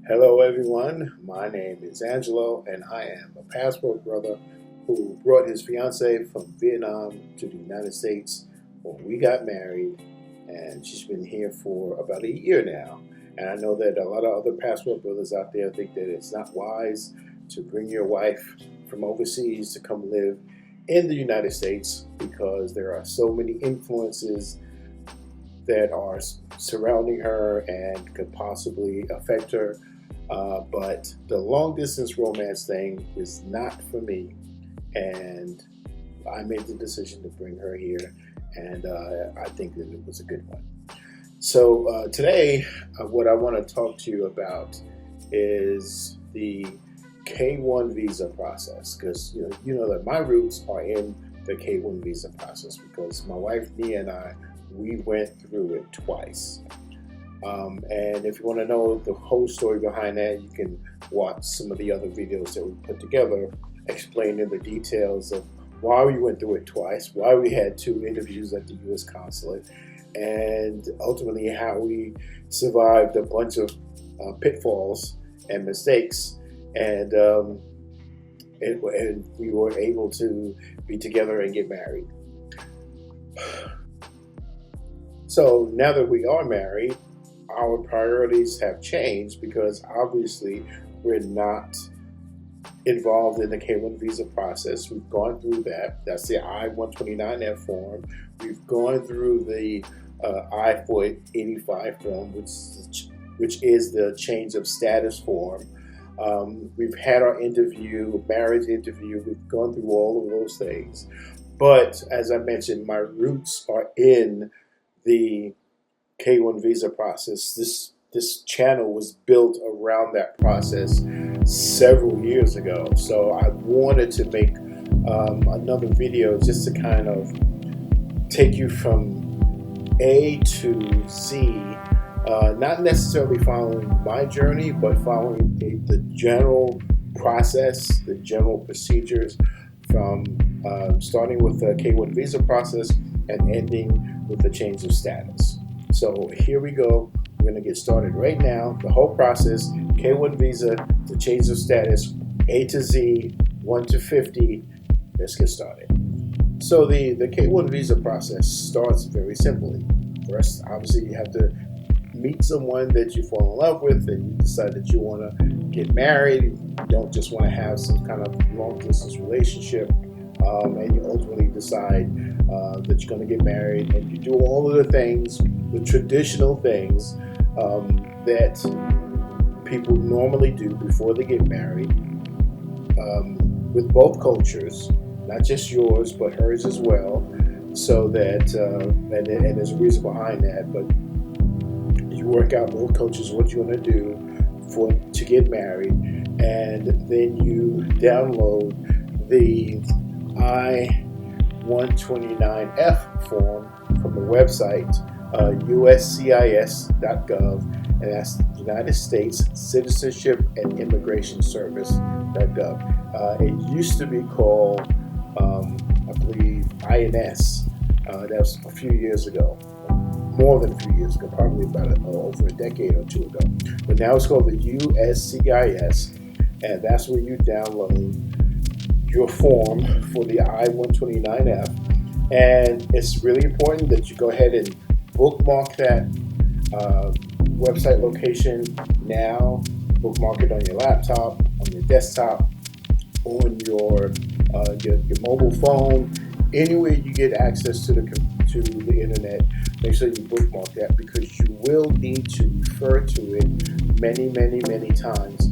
Hello everyone, my name is Angelo and I am a passport brother who brought his fiancee from Vietnam to the United States when we got married, and she's been here for about a year now. And I know that a lot of other passport brothers out there think that it's not wise to bring your wife from overseas to come live in the United States because there are so many influences that are surrounding her and could possibly affect her. But the long distance romance thing is not for me, and I made the decision to bring her here, and I think that it was a good one. So today, what I want to talk to you about is the K-1 visa process, because you know that my roots are in the K-1 visa process because my wife Nghia and I, we went through it twice. And if you want to know the whole story behind that, you can watch some of the other videos that we put together explaining the details of why we went through it twice, why we had 2 interviews at the U.S. consulate, and ultimately how we survived a bunch of pitfalls and mistakes, and we were able to be together and get married. So now that we are married, our priorities have changed because obviously we're not involved in the K-1 visa process. We've gone through that. That's the I-129F form. We've gone through the I-485 form, which is the change of status form. We've had our interview, marriage interview. We've gone through all of those things. But as I mentioned, my roots are in the K-1 visa process. This channel was built around that process several years ago. So I wanted to make another video just to kind of take you from A to Z, not necessarily following my journey, but following the general process, the general procedures from starting with the K-1 visa process and ending with the change of status. So here we go. We're going to get started right now. The whole process, K-1 visa, the change of status, A to Z, 1 to 50. Let's get started. So the K-1 visa process starts very simply. First, obviously, you have to meet someone that you fall in love with and you decide that you want to get married. You don't just want to have some kind of long distance relationship. And you ultimately decide that you're going to get married, and you do all of the things, the traditional things that people normally do before they get married, with both cultures, not just yours but hers as well. So that and there's a reason behind that, but you work out both cultures what you want to do to get married, and then you download the I-129F form from the website USCIS.gov, and that's the United States Citizenship and Immigration Service.gov. It used to be called, I believe, INS. That was a few years ago, more than a few years ago, probably about over a decade or 2 ago. But now it's called the USCIS, and that's where you download your form for the I-129F, and it's really important that you go ahead and bookmark that website location now. Bookmark it on your laptop, on your desktop, on your mobile phone, anywhere you get access to the internet. Make sure you bookmark that because you will need to refer to it many times,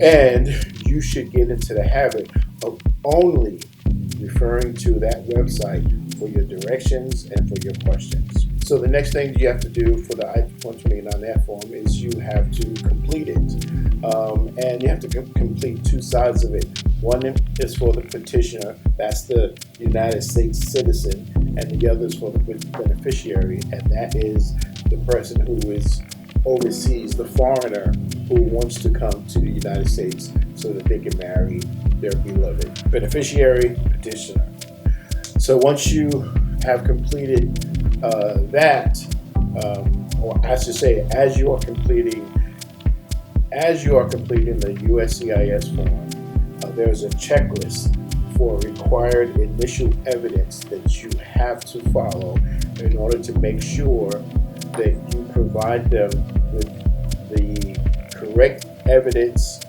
and you should get into the habit of only referring to that website for your directions and for your questions. So the next thing you have to do for the I-129F form is you have to complete it. And you have to complete 2 sides of it. One is for the petitioner, that's the United States citizen, and the other is for the beneficiary, and that is the person who is overseas, the foreigner who wants to come to the United States so that they can marry their beloved. Beneficiary, petitioner. So once you have completed that, or I should say, as you are completing as you are completing the USCIS form, there's a checklist for required initial evidence that you have to follow in order to make sure that you provide them with the correct evidence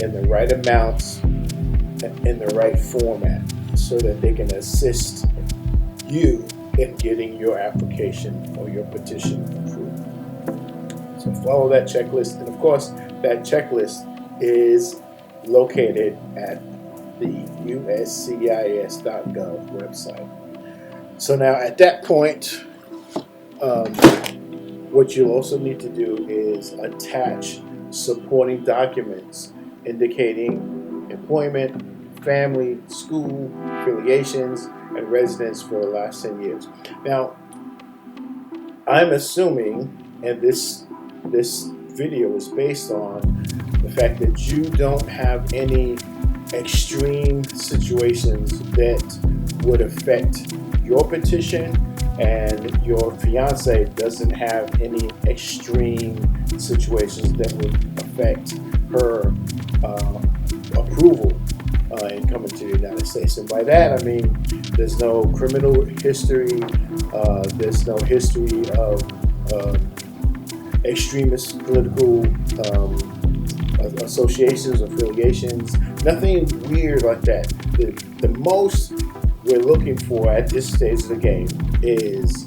in the right amounts in the right format so that they can assist you in getting your application or your petition approved. So follow that checklist, and of course that checklist is located at the USCIS.gov website. So now at that point, what you'll also need to do is attach supporting documents indicating employment, family, school, affiliations, and residence for the last 10 years. Now, I'm assuming, and this video is based on the fact that you don't have any extreme situations that would affect your petition, and your fiance doesn't have any extreme situations that would affect her approval in coming to the United States. And by that I mean there's no criminal history, there's no history of extremist political associations, affiliations, nothing weird like that. The most we're looking for at this stage of the game is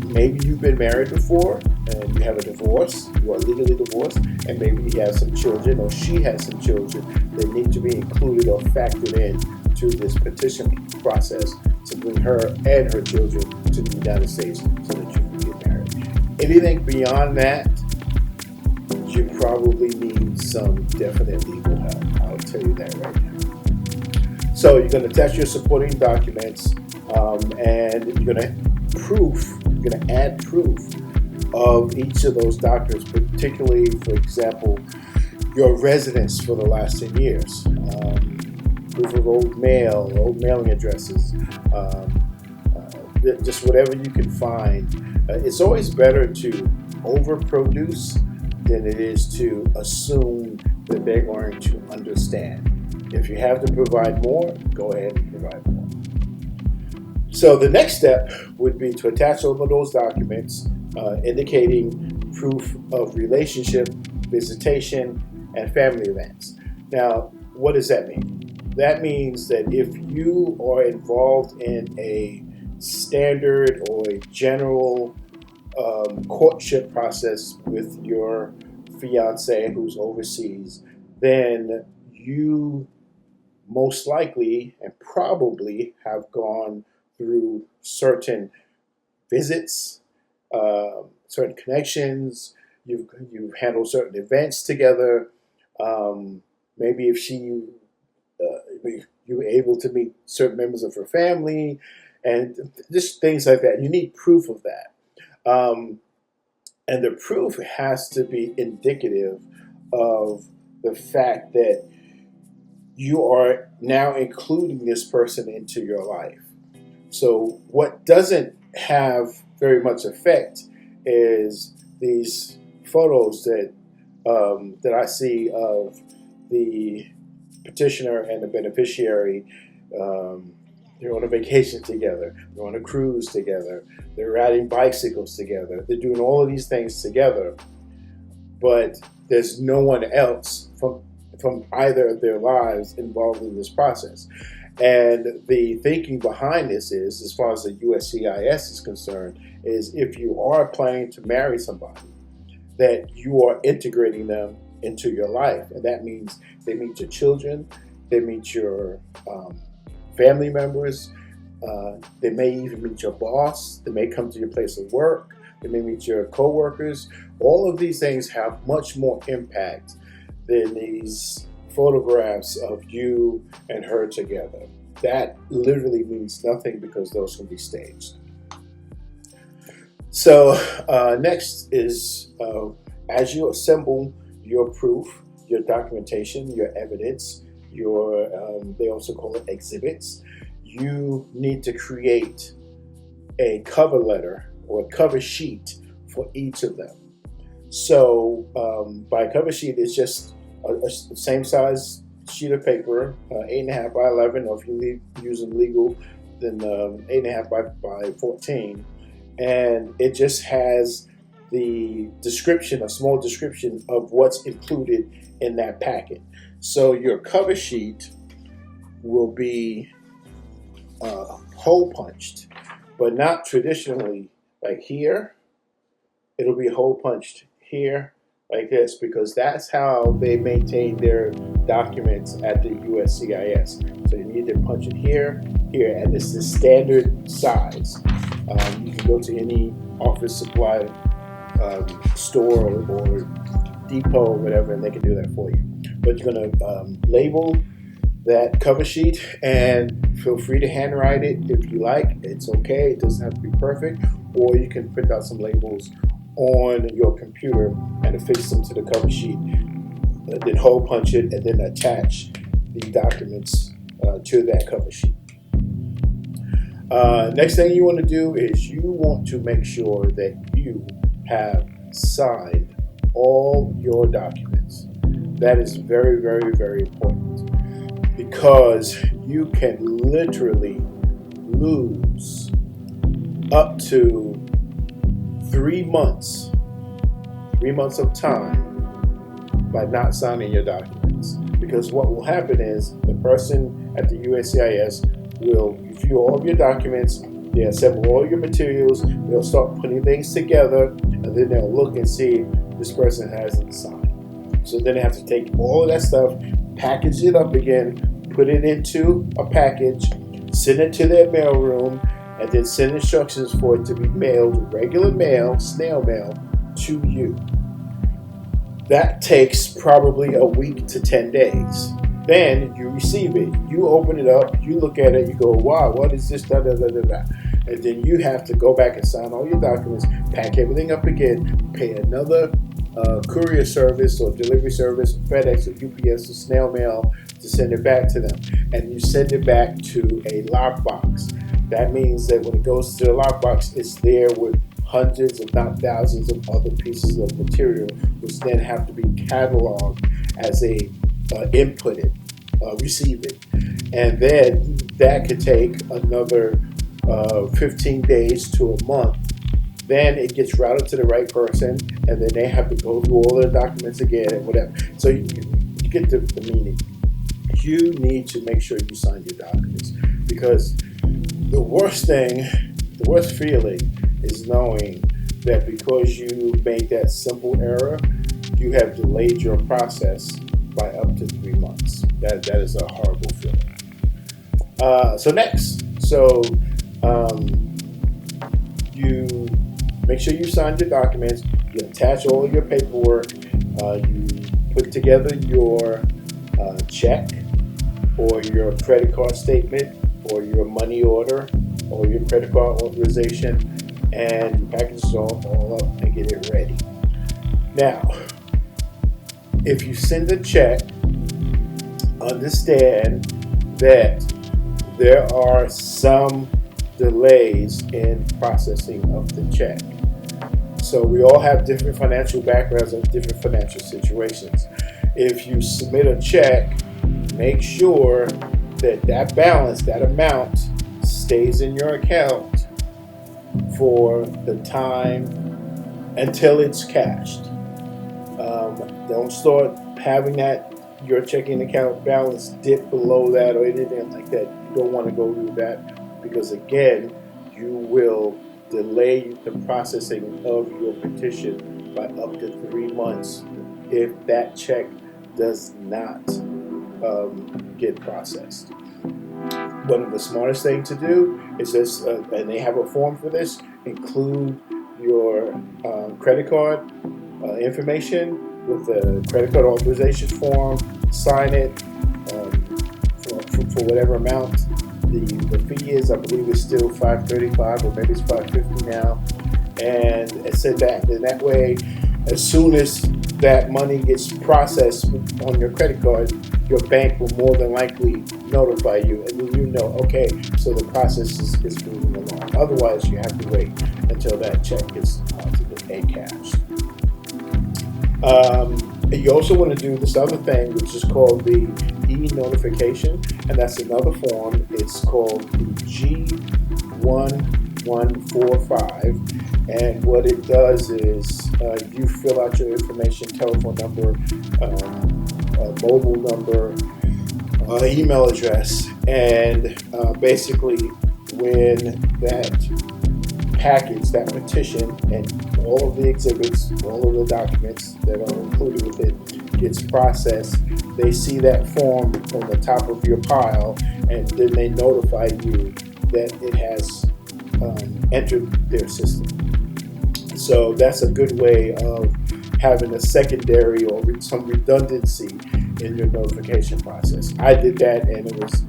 maybe you've been married before and you have a divorce, you are legally divorced, and maybe you have some children or she has some children that need to be included or factored in to this petition process to bring her and her children to the United States so that you can get married. Anything beyond that, you probably need some definite legal help. I'll tell you that right now. So you're going to attach your supporting documents, and you're going to add proof of each of those documents, particularly, for example, your residence for the last 10 years, proof of old mailing addresses, just whatever you can find. It's always better to overproduce than it is to assume that they're going to understand. If you have to provide more, go ahead and provide more. So the next step would be to attach all of those documents indicating proof of relationship, visitation, and family events. Now, what does that mean? That means that if you are involved in a standard or a general courtship process with your fiance who's overseas, then you most likely and probably have gone through certain visits, certain connections. You've handled certain events together. Maybe if you were able to meet certain members of her family, and just things like that. You need proof of that. And the proof has to be indicative of the fact that you are now including this person into your life. So what doesn't have very much effect is these photos that I see of the petitioner and the beneficiary. They're on a vacation together, they're on a cruise together, they're riding bicycles together, they're doing all of these things together, but there's no one else from either of their lives involved in this process. And the thinking behind this is, as far as the USCIS is concerned, is if you are planning to marry somebody, that you are integrating them into your life. And that means they meet your children, they meet your family members, they may even meet your boss, they may come to your place of work, they may meet your co-workers. All of these things have much more impact than these photographs of you and her together. That literally means nothing because those can be staged. So next is as you assemble your proof, your documentation, your evidence, your they also call it exhibits, you need to create a cover letter or a cover sheet for each of them. So by cover sheet, it's just a same size sheet of paper, 8.5 by 11, or if you're using legal, then 8.5 by 14, and it just has the description, a small description of what's included in that packet. So your cover sheet will be hole punched, but not traditionally like here. It'll be hole punched here like this, because that's how they maintain their documents at the USCIS. So you need to punch it here, here, and it's the standard size. You can go to any office supply store or depot or whatever, and they can do that for you. But you're going to label that cover sheet, and feel free to handwrite it if you like. It's okay. It doesn't have to be perfect. Or you can print out some labels on your computer and affix them to the cover sheet, then hole punch it, and then attach the documents to that cover sheet. Next thing you want to do is you want to make sure that you have signed all your documents. That is very, very, very important, because you can literally lose up to 3 months of time by not signing your documents. Because what will happen is the person at the USCIS will review all of your documents, they assemble all your materials, they'll start putting things together, and then they'll look and see this person hasn't signed. So then they have to take all of that stuff, package it up again, put it into a package, send it to their mailroom, and then send instructions for it to be mailed, regular mail, snail mail, to you. That takes probably a week to 10 days. Then you receive it, you open it up, you look at it, you go, wow, what is this, da da da da da. And then you have to go back and sign all your documents, pack everything up again, pay another courier service or delivery service, FedEx or UPS or snail mail to send it back to them. And you send it back to a lockbox. That means that when it goes to the lockbox, it's there with hundreds, if not thousands, of other pieces of material, which then have to be cataloged as a inputted, receive it. And then that could take another 15 days to a month. Then it gets routed to the right person, and then they have to go through all their documents again and whatever. So you get the meaning. You need to make sure you sign your documents, because the worst feeling is knowing that because you made that simple error, you have delayed your process by up to 3 months. That is a horrible feeling. You make sure you sign your documents, you attach all of your paperwork, you put together your check or your credit card statement or your money order or your credit card authorization, and you package it all up and get it ready. Now, if you send a check, understand that there are some delays in processing of the check. So we all have different financial backgrounds and different financial situations. If you submit a check, make sure that balance, that amount, stays in your account for the time until it's cashed. Don't start having your checking account balance dip below that or anything like that. You don't want to go through that, because again, you will delay the processing of your petition by up to 3 months if that check does not get processed. One of the smartest things to do is this, and they have a form for this, include your credit card information with the credit card authorization form, sign it for whatever amount. The fee is, I believe it's still $535 or maybe it's $550 now, and send that. And that way, as soon as that money gets processed on your credit card, your bank will more than likely notify you, and then you know, okay, so the process is moving along. Otherwise, you have to wait until that check gets deposited and cashed. And you also want to do this other thing, which is called the e-notification, and that's another form. It's called the G1145, and what it does is you fill out your information, telephone number, mobile number, email address, and basically when that package, that petition, and all of the exhibits, all of the documents that are included with it gets processed, they see that form on the top of your pile, and then they notify you that it has entered their system. So that's a good way of having a secondary or some redundancy in your notification process. I did that, and it was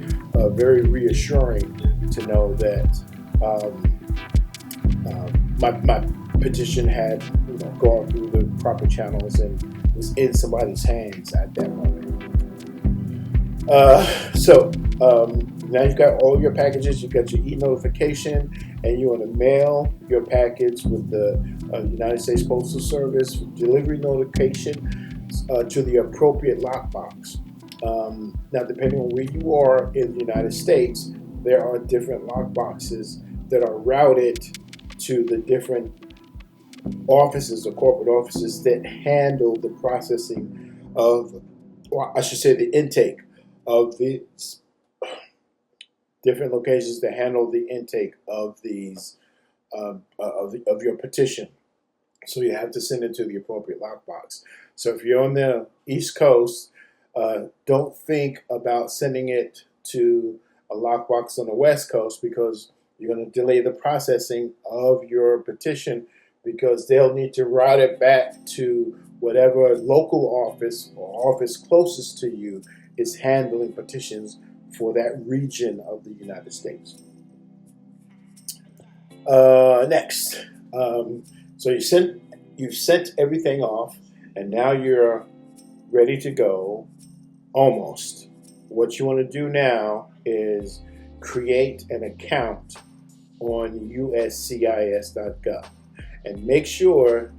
very reassuring to know that my petition had gone through the proper channels and was in somebody's hands at that moment. So now you've got all your packages, you've got your e-notification, and you want to mail your package with the United States Postal Service delivery notification to the appropriate lockbox. Now, depending on where you are in the United States, there are different lockboxes that are routed to the different offices or corporate offices that handle the processing of, or I should say the intake of these different locations that handle the intake of these of your petition. So you have to send it to the appropriate lockbox. So if you're on the East Coast, don't think about sending it to a lockbox on the West Coast, because you're going to delay the processing of your petition, because they'll need to route it back to whatever local office or office closest to you is handling petitions for that region of the United States. Next, so you've sent everything off, and now you're ready to go, almost. What you want to do now is create an account on USCIS.gov, and make sure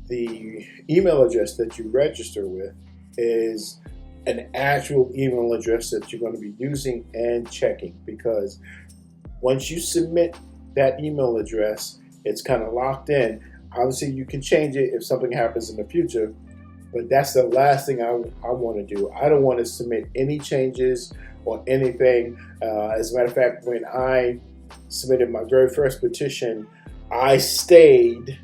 the email address that you register with is an actual email address that you're going to be using and checking, because once you submit that email address, it's kind of locked in. Obviously, you can change it if something happens in the future, but that's the last thing I want to do. I don't want to submit any changes or anything. As a matter of fact, when I submitted my very first petition, I stayed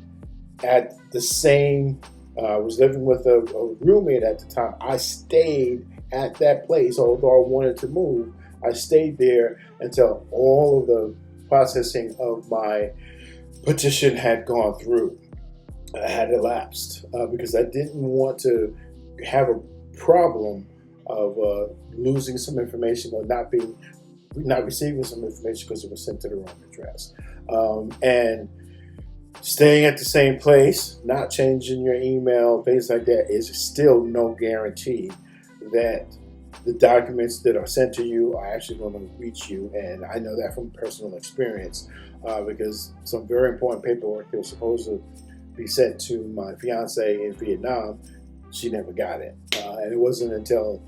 at the same, I was living with a roommate at the time. I stayed at that place, although I wanted to move. I stayed there until all of the processing of my petition had gone through, had elapsed, because I didn't want to have a problem of losing some information or not receiving some information because it was sent to the wrong address. And staying at the same place, not changing your email, things like that, is still no guarantee that the documents that are sent to you are actually going to reach you. And I know that from personal experience, because some very important paperwork that was supposed to be sent to my fiance in Vietnam, she never got it. And it wasn't until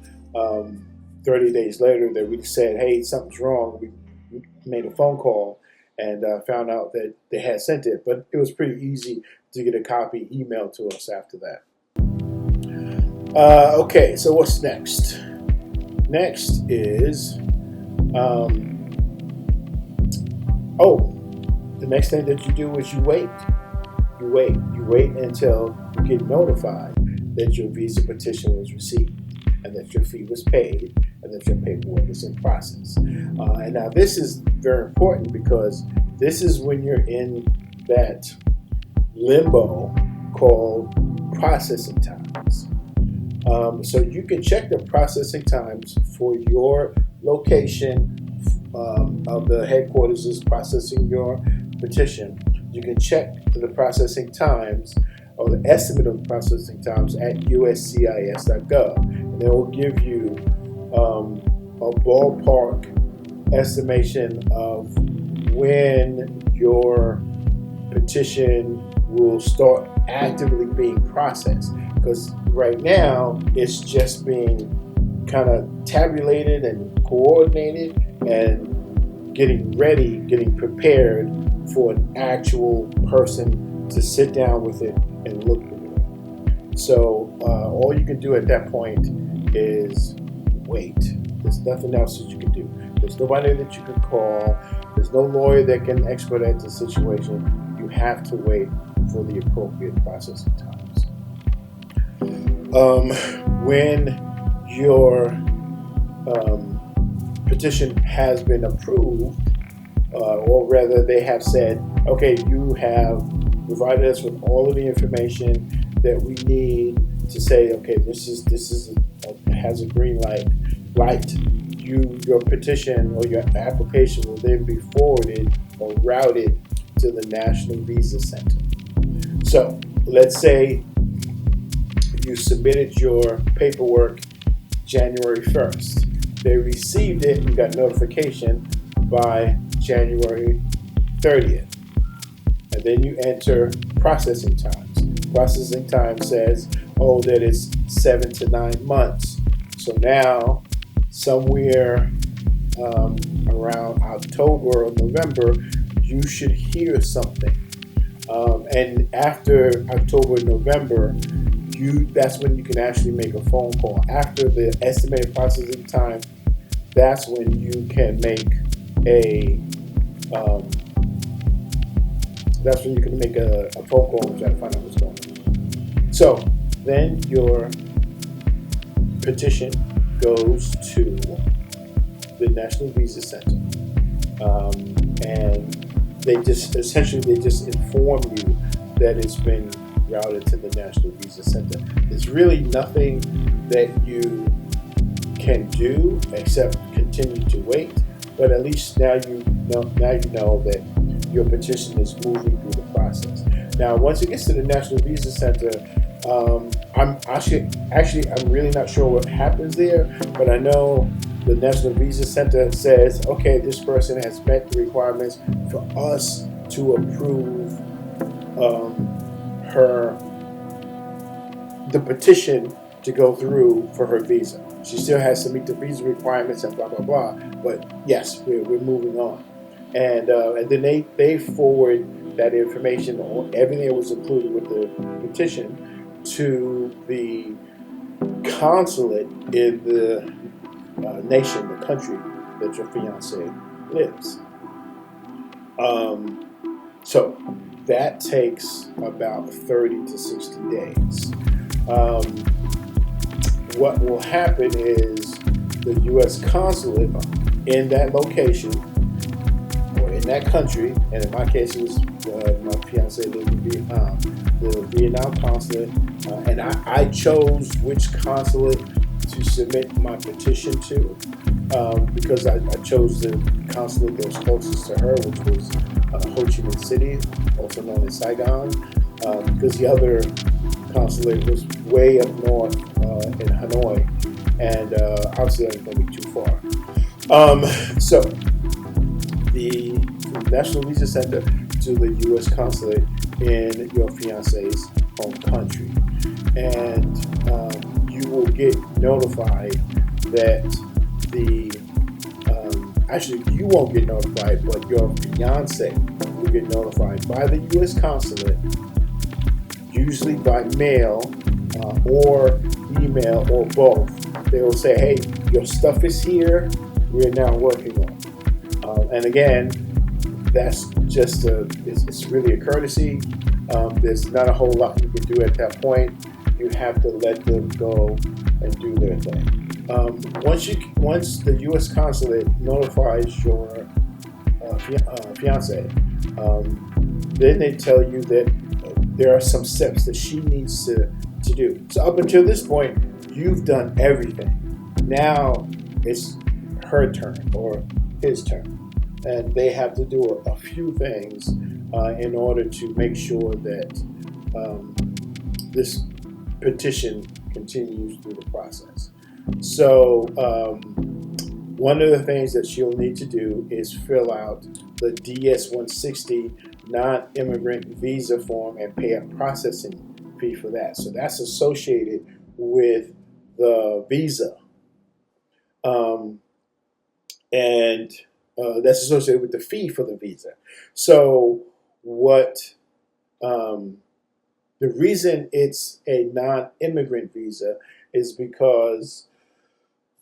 30 days later that we said, hey, something's wrong. We made a phone call and found out that they had sent it. But it was pretty easy to get a copy emailed to us after that. Okay, so what's next? Next is, the next thing that you do is you wait. You wait until you get notified that your visa petition was received, and that your fee was paid, and that your paperwork is in process. And now this is very important, because this is when you're in that limbo called processing times. So you can check the processing times for your location of the headquarters is processing your petition. You can check the processing times, or the estimate of the processing times, at USCIS.gov. And they will give you a ballpark estimation of when your petition will start actively being processed. because right now it's just being kind of tabulated and coordinated and getting ready, getting prepared for an actual person to sit down with it and look at it. So all you can do at that point is wait. There's nothing else that you can do. There's nobody that you can call. There's no lawyer that can expedite the situation. You have to wait for the appropriate processing times. When your petition has been approved, or rather they have said, okay, you have provided us with all of the information that we need to say, okay, this has a green light. Your petition or your application will then be forwarded or routed to the National Visa Center. So let's say you submitted your paperwork January 1st. They received it and got notification by January 30th. And then you enter processing times. Processing time says, that it's 7 to 9 months. So now, somewhere around October or November, you should hear something. And after October, November, that's when you can actually make a phone call. After the estimated processing time, that's when you can make a phone call and try to find out what's going on. So then your petition goes to the National Visa Center, and they just inform you that it's been routed to the National Visa Center. There's really nothing that you can do except continue to wait, but at least now you know that your petition is moving through the process. Now, once it gets to the National Visa Center, I'm really not sure what happens there, but I know the National Visa Center says, okay, this person has met the requirements for us to approve the petition to go through for her visa. She still has to meet the visa requirements and blah blah blah. But yes, we're moving on, and then they forward that information or everything that was included with the petition to the consulate in the nation, the country that your fiance lives. So that takes about 30 to 60 days. What will happen is the U.S. consulate in that location or in that country, and in my case it was my fiance lived in Vietnam, the Vietnam consulate, and I chose which consulate to submit my petition to because I chose the consulate that was closest to her, which was Ho Chi Minh City, also known as Saigon, because the other consulate was way up north in Hanoi, and obviously that was going to be too far. So the National Visa Center to the U.S. consulate in your fiance's home country, and you will get notified that actually you won't get notified, but your fiance will get notified by the U.S. consulate, usually by mail or email or both. They will say, hey, your stuff is here, we're now working on it. And again, that's just it's really a courtesy. There's not a whole lot you can do at that point. You have to let them go and do their thing. Once the U.S. consulate notifies your fiance, then they tell you that there are some steps that she needs to do. So up until this point, you've done everything. Now it's her turn or his turn, and they have to do a few things in order to make sure that this petition continues through the process. So one of the things that she'll need to do is fill out the DS-160 non-immigrant visa form and pay a processing fee for that. So that's associated with the visa. And that's associated with the fee for the visa. So the reason it's a non-immigrant visa is because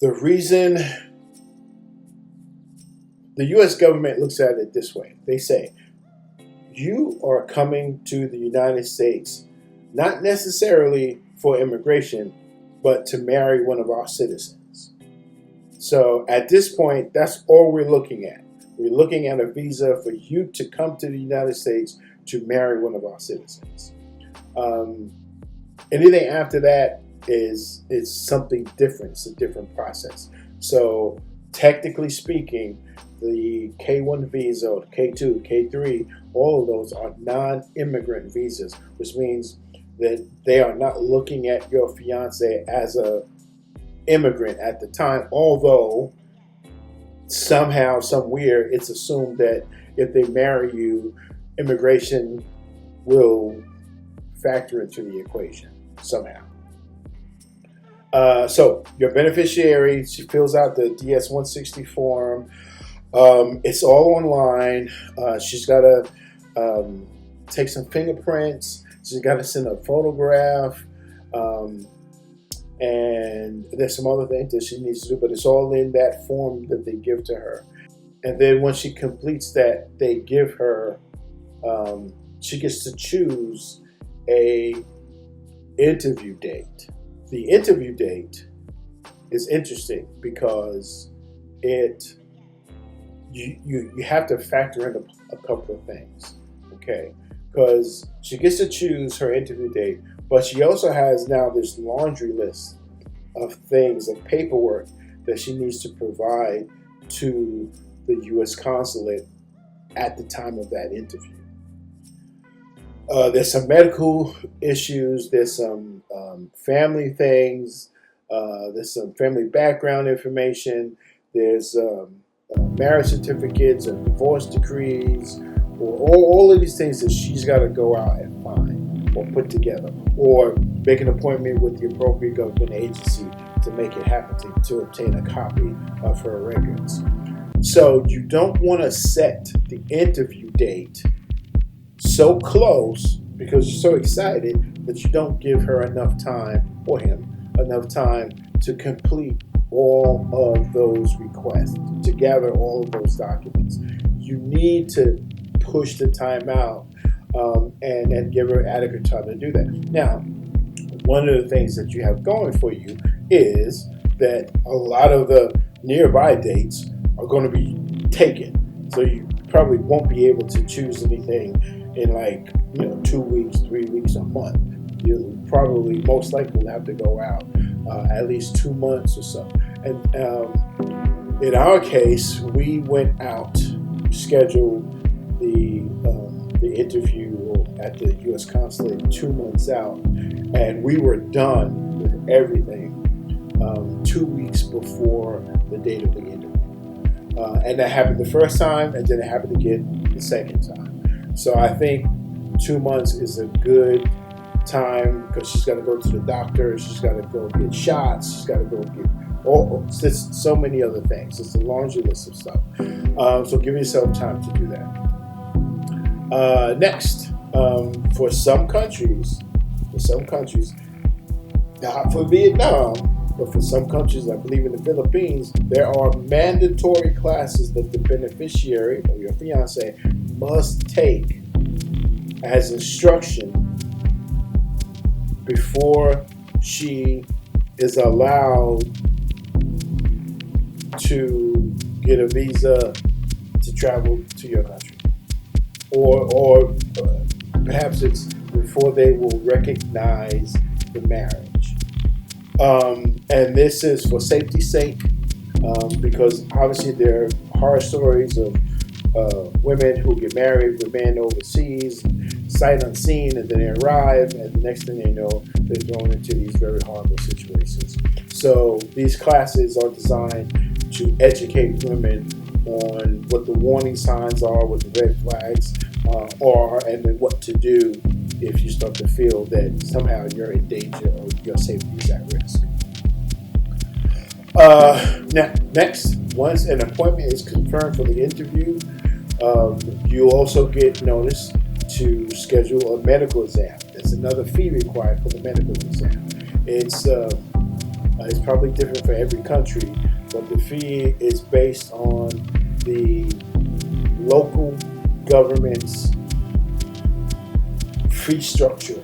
the reason the U.S. government looks at it this way. They say, you are coming to the United States not necessarily for immigration, but to marry one of our citizens. So at this point, that's all we're looking at. We're looking at a visa for you to come to the United States to marry one of our citizens. Anything after that is something different. It's a different process. So technically speaking, the K1 visa, K2, K3, all of those are non-immigrant visas, which means that they are not looking at your fiance as a immigrant at the time, although somehow, somewhere, it's assumed that if they marry you, immigration will factor into the equation somehow. So your beneficiary, she fills out the DS-160 form. It's all online. She's got to take some fingerprints. She's got to send a photograph. And there's some other things that she needs to do, but it's all in that form that they give to her. And then when she completes that, they give her, she gets to choose a interview date. The interview date is interesting because you have to factor in a couple of things, okay? Because she gets to choose her interview date, but she also has now this laundry list of things, of paperwork that she needs to provide to the U.S. consulate at the time of that interview. There's some medical issues, there's some family things, there's some family background information, there's marriage certificates and divorce decrees, or all of these things that she's got to go out and find or put together, or make an appointment with the appropriate government agency to make it happen, to obtain a copy of her records. So you don't want to set the interview date so close because you're so excited that you don't give her enough time, or him, enough time to complete all of those requests, to gather all of those documents. You need to push the time out and give her adequate time to do that. Now, one of the things that you have going for you is that a lot of the nearby dates are going to be taken. So you probably won't be able to choose anything in 2 weeks, 3 weeks, a month. You probably most likely will have to go out at least 2 months or so. And in our case, we went out, scheduled the interview at the U.S. consulate 2 months out, and we were done with everything 2 weeks before the date of the interview. And that happened the first time, and then it happened again the second time. So I think 2 months is a good time because she's got to go to the doctor, she's got to go get shots, she's got to go get just so many other things. It's a laundry list of stuff. So give yourself time to do that. Next, for some countries, not for Vietnam, but for some countries, I believe in the Philippines, there are mandatory classes that the beneficiary or your fiance must take as instruction before she is allowed to get a visa to travel to your country. Or perhaps it's before they will recognize the marriage. And this is for safety's sake, because obviously there are horror stories of women who get married with men overseas, sight unseen, and then they arrive, and the next thing they know, they're thrown into these very horrible situations. So these classes are designed to educate women on what the warning signs are, what the red flags are, and then what to do if you start to feel that somehow you're in danger or your safety is at risk. Now, next, once an appointment is confirmed for the interview, you'll also get notice to schedule a medical exam. There's another fee required for the medical exam. It's probably different for every country, but the fee is based on the local government's fee structure.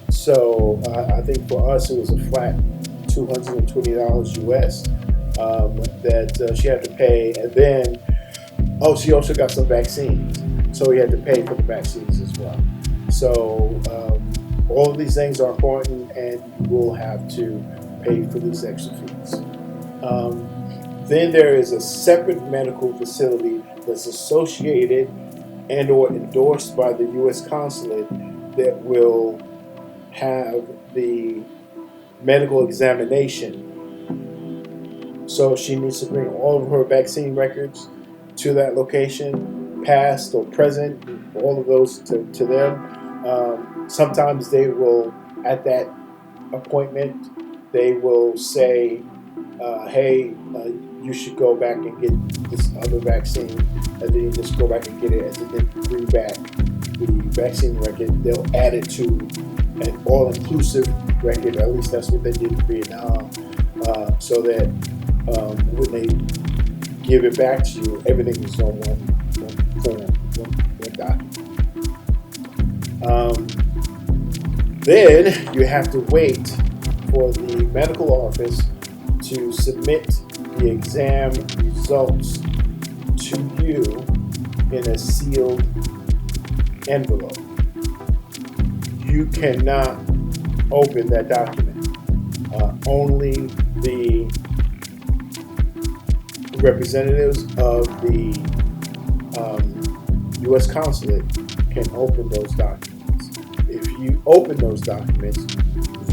So I think for us it was a flat $220 US that she had to pay, and then she also got some vaccines, so we had to pay for the vaccines as well. So all of these things are important, and you will have to pay for these extra fees. Then there is a separate medical facility that's associated and or endorsed by the U.S. consulate that will have the medical examination. So she needs to bring all of her vaccine records to that location, past or present, all of those to them. Sometimes they will, at that appointment, they will say, hey, you should go back and get this other vaccine, and then you just go back and get it, and then they bring back the vaccine record. They'll add it to an all-inclusive record, at least that's what they did in Vietnam, so that when they give it back to you, everything is on one form, one document. Then you have to wait for the medical office to submit the exam results to you in a sealed envelope. You cannot open that document. Only the representatives of the U.S. consulate can open those documents. If you open those documents,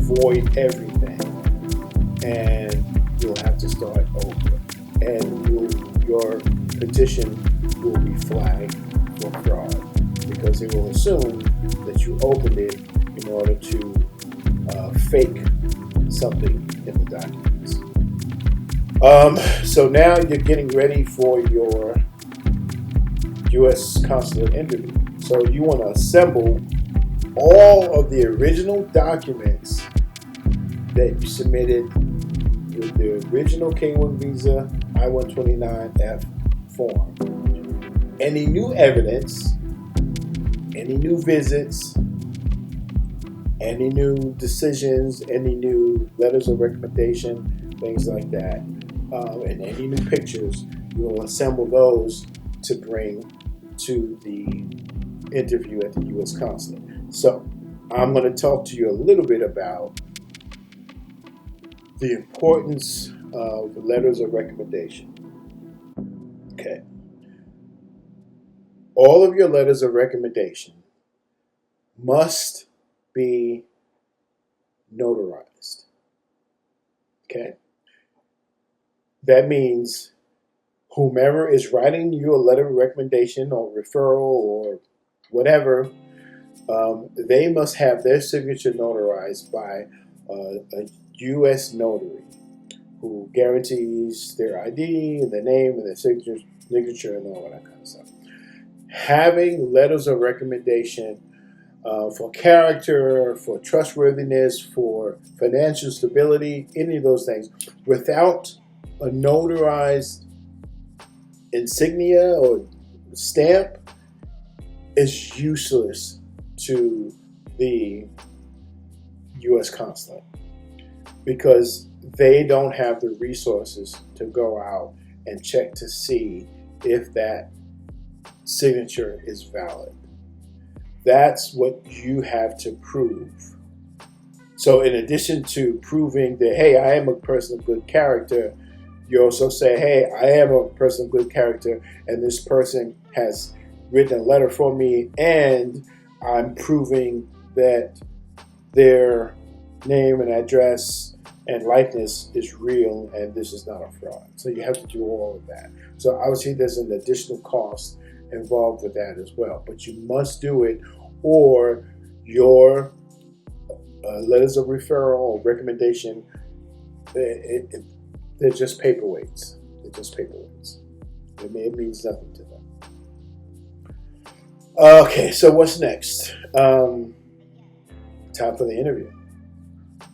void everything, and you'll have to start over. And your petition will be flagged for fraud, because they will assume that you opened it in order to fake something in the documents. So now you're getting ready for your U.S. consulate interview. So you want to assemble all of the original documents that you submitted with the original K-1 visa I-129F form. Any new evidence, any new visits, any new decisions, any new letters of recommendation, things like that, and any new pictures, you will assemble those to bring to the interview at the U.S. consulate. So I'm going to talk to you a little bit about the importance of letters of recommendation. Okay. All of your letters of recommendation must be notarized. Okay. That means whomever is writing you a letter of recommendation or referral or whatever, they must have their signature notarized by a U.S. notary who guarantees their ID and their name and their signature and all that kind of stuff. Having letters of recommendation for character, for trustworthiness, for financial stability, any of those things, without a notarized insignia or stamp, is useless to the U.S. consulate, because they don't have the resources to go out and check to see if that signature is valid. That's what you have to prove. So in addition to proving that, hey, I am a person of good character, you also say, hey, I am a person of good character, and this person has written a letter for me, and I'm proving that their name and address and likeness is real, and this is not a fraud. So you have to do all of that. So obviously there's an additional cost involved with that as well, but you must do it, or your letters of referral or recommendation, they're just paperweights. They're just paperweights. It means nothing to them. Okay, so what's next? Time for the interview.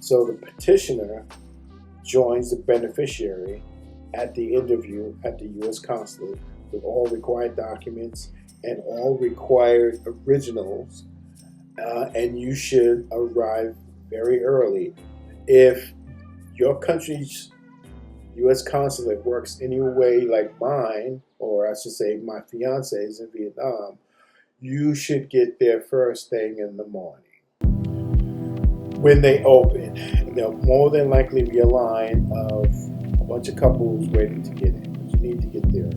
So the petitioner joins the beneficiary at the interview at the U.S. consulate with all required documents and all required originals, and you should arrive very early. If your country's U.S. consulate works any way like mine, or I should say my fiance is in Vietnam, you should get there first thing in the morning. When they open, there'll more than likely be a line of a bunch of couples waiting to get in. But you need to get there.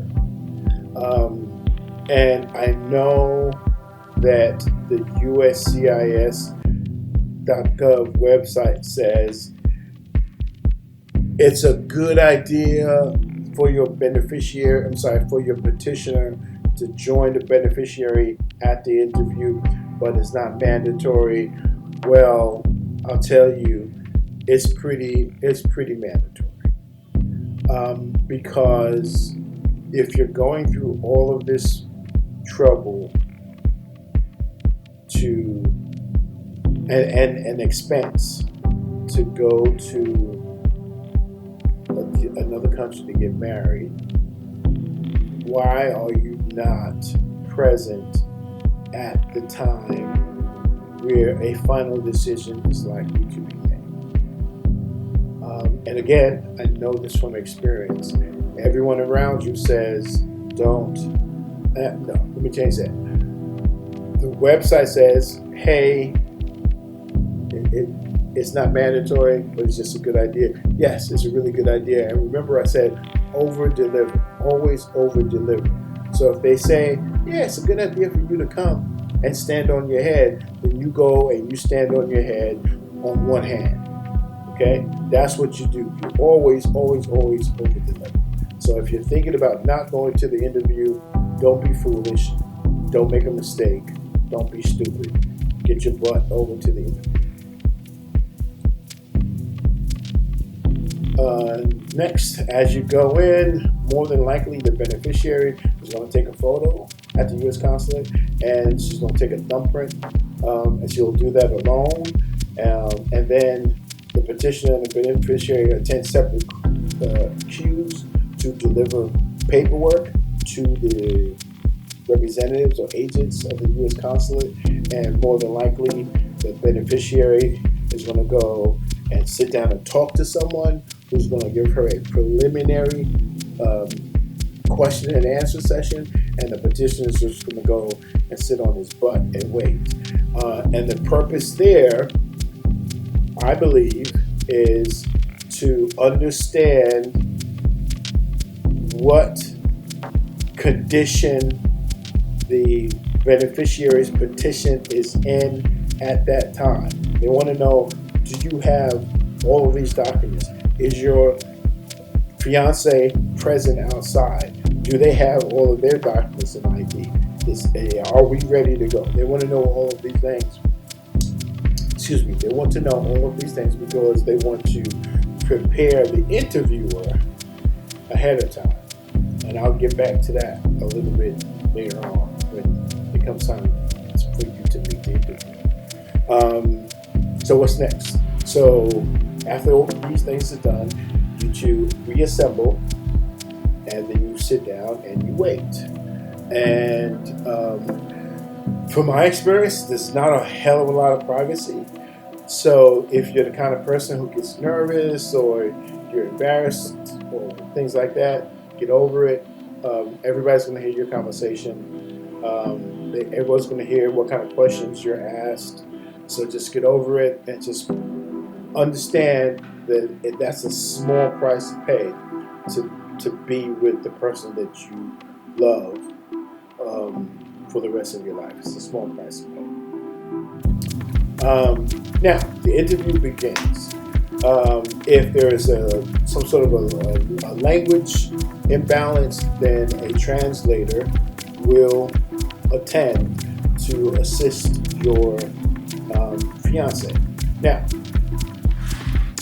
And I know that the USCIS.gov website says it's a good idea for your for your petitioner to join the beneficiary at the interview, but it's not mandatory. Well, I'll tell you, it's pretty mandatory, because if you're going through all of this trouble and expense to go to another country to get married, why are you not present at the time where a final decision is likely to be made? And again, I know this from experience. Everyone around you says, don't. No, let me change that. The website says, hey, it's not mandatory, but it's just a good idea. Yes, it's a really good idea. And remember I said, over-deliver. Always over-deliver. So if they say, yeah, it's a good idea for you to come and stand on your head, then you go and you stand on your head on one hand. Okay? That's what you do. You always over-deliver. So if you're thinking about not going to the interview, don't be foolish. Don't make a mistake. Don't be stupid. Get your butt over to the interview. Next, as you go in, more than likely the beneficiary is going to take a photo at the U.S. consulate, and she's going to take a thumbprint, and she'll do that alone. And then the petitioner and the beneficiary attend separate queues to deliver paperwork to the representatives or agents of the U.S. consulate, and more than likely the beneficiary is going to go and sit down and talk to someone who's going to give her a preliminary question and answer session, and the petitioner is just going to go and sit on his butt and wait. And the purpose there, I believe, is to understand what condition the beneficiary's petition is in at that time. They want to know, do you have all of these documents? Is your fiance present outside? Do they have all of their documents and ID? Are we ready to go? They want to know all of these things. Excuse me. They want to know all of these things because they want to prepare the interviewer ahead of time. And I'll get back to that a little bit later on when it comes time for you to meet the interviewer. So what's next? So after all these things are done, you two reassemble, and then you sit down and you wait. And from my experience, there's not a hell of a lot of privacy. So if you're the kind of person who gets nervous or you're embarrassed or things like that, get over it. Everybody's going to hear your conversation. Everyone's going to hear what kind of questions you're asked. So just get over it and just understand that that's a small price to pay to be with the person that you love for the rest of your life. It's a small price to pay. Now, the interview begins. If there is some sort of a language imbalance, then a translator will attend to assist your fiance. Now,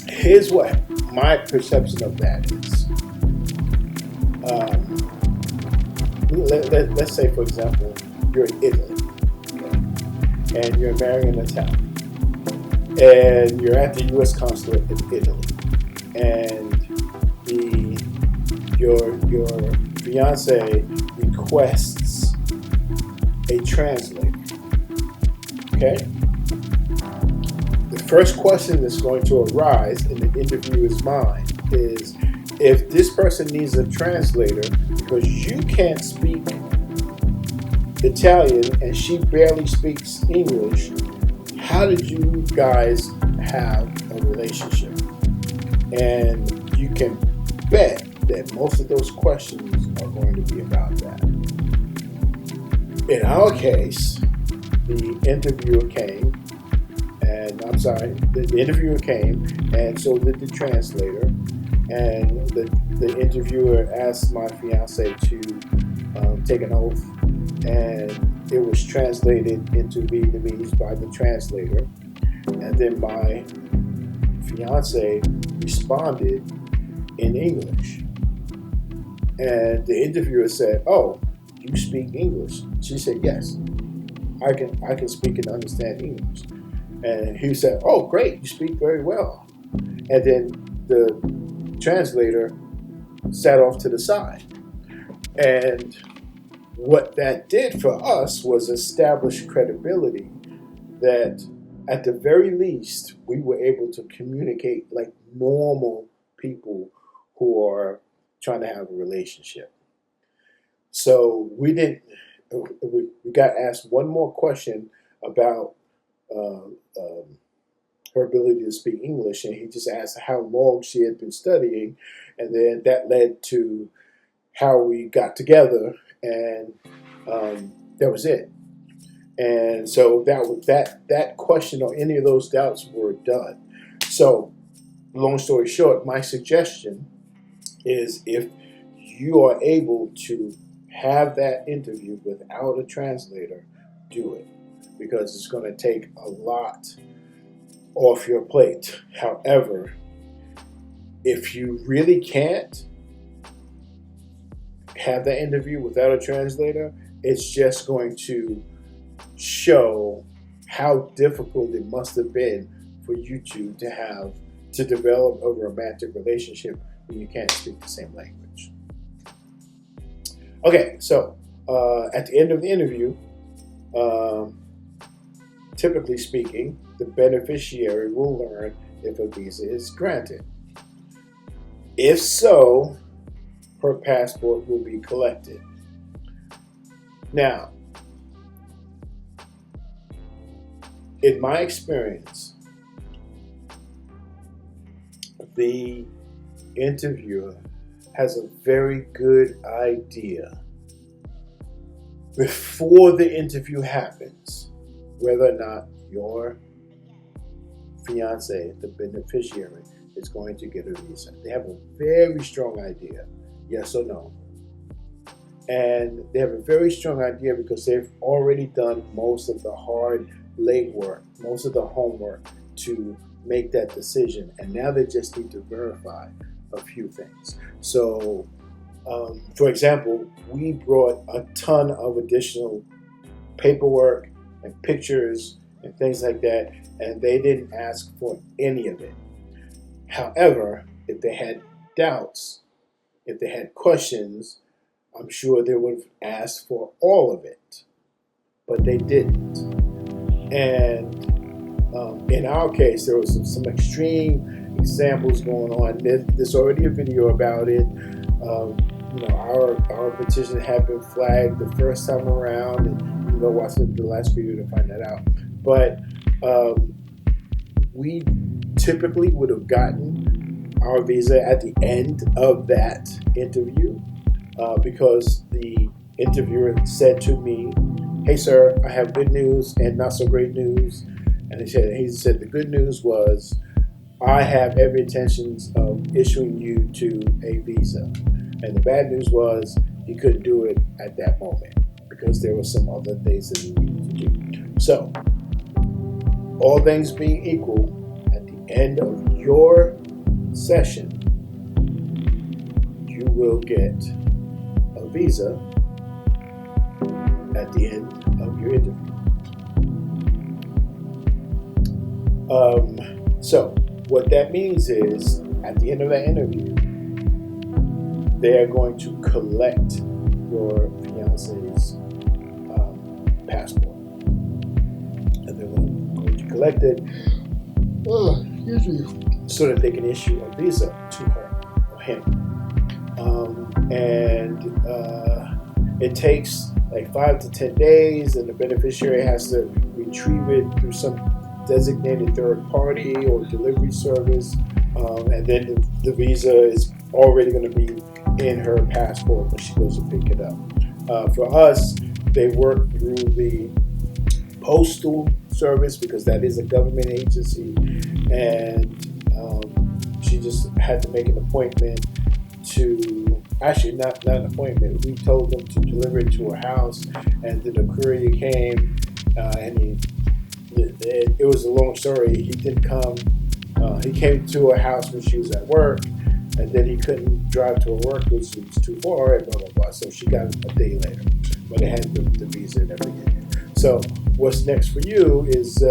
here's what my perception of that is. Let's say, for example, you're in Italy, okay, and you're marrying an Italian, and you're at the U.S. consulate in Italy, and your fiance requests a translator. Okay. The first question that's going to arise in the interviewer's mind is, if this person needs a translator because you can't speak Italian and she barely speaks English, how did you guys have a relationship? And you can bet that most of those questions are going to be about that. In our case, the interviewer came, and so did the translator, and the interviewer asked my fiance to take an oath, and it was translated into Vietnamese by the translator, and then my fiance responded in English. And the interviewer said, "Oh, you speak English?" She said, "Yes, I can speak and understand English." And he said, "Oh, great, you speak very well." And then the translator sat off to the side. And what that did for us was establish credibility that at the very least we were able to communicate like normal people who are trying to have a relationship. So we got asked one more question about her ability to speak English, and he just asked how long she had been studying, and then that led to how we got together, and that was it. And so that question or any of those doubts were done. So, long story short, my suggestion is, if you are able to have that interview without a translator, do it, because it's going to take a lot off your plate. However, if you really can't have that interview without a translator, it's just going to show how difficult it must have been for you two to develop a romantic relationship when you can't speak the same language. Okay, so at the end of the interview, typically speaking, the beneficiary will learn if a visa is granted. If so, her passport will be collected. Now, in my experience, the interviewer has a very good idea before the interview happens whether or not your fiance, the beneficiary, is going to get a visa. They have a very strong idea, yes or no. And they have a very strong idea because they've already done most of the hard legwork, most of the homework to make that decision. And now they just need to verify a few things. So, for example, we brought a ton of additional paperwork and pictures and things like that, and they didn't ask for any of it. However, if they had doubts, if they had questions, I'm sure they would have asked for all of it, but they didn't. And in our case, there was some extreme examples going on. There's already a video about it. Our petition had been flagged the first time around, and you can go watch the last video to find that out. But we typically would have gotten our visa at the end of that interview because the interviewer said to me, "Hey sir, I have good news and not so great news." And he said the good news was, "I have every intentions of issuing you to a visa." And the bad news was he couldn't do it at that moment because there were some other things that he needed to do. So all things being equal, at the end of your session, you will get a visa at the end of your interview. So what that means is, at the end of that interview, they are going to collect your fiance's passport, and they're going to collect it, so that they can issue a visa to her or him. It takes like 5 to 10 days, and the beneficiary has to retrieve it through some designated third party or delivery service, and then the visa is already going to be in her passport when she goes to pick it up. For us, they work through the postal service because that is a government agency, and she just had to make an appointment to, actually not an appointment, we told them to deliver it to her house, and then the courier came, and it was a long story. He didn't come, he came to her house when she was at work, and then he couldn't drive to her work because it was too far, and blah, blah, blah. So she got it a day later, but it had the visa and everything. So what's next for you is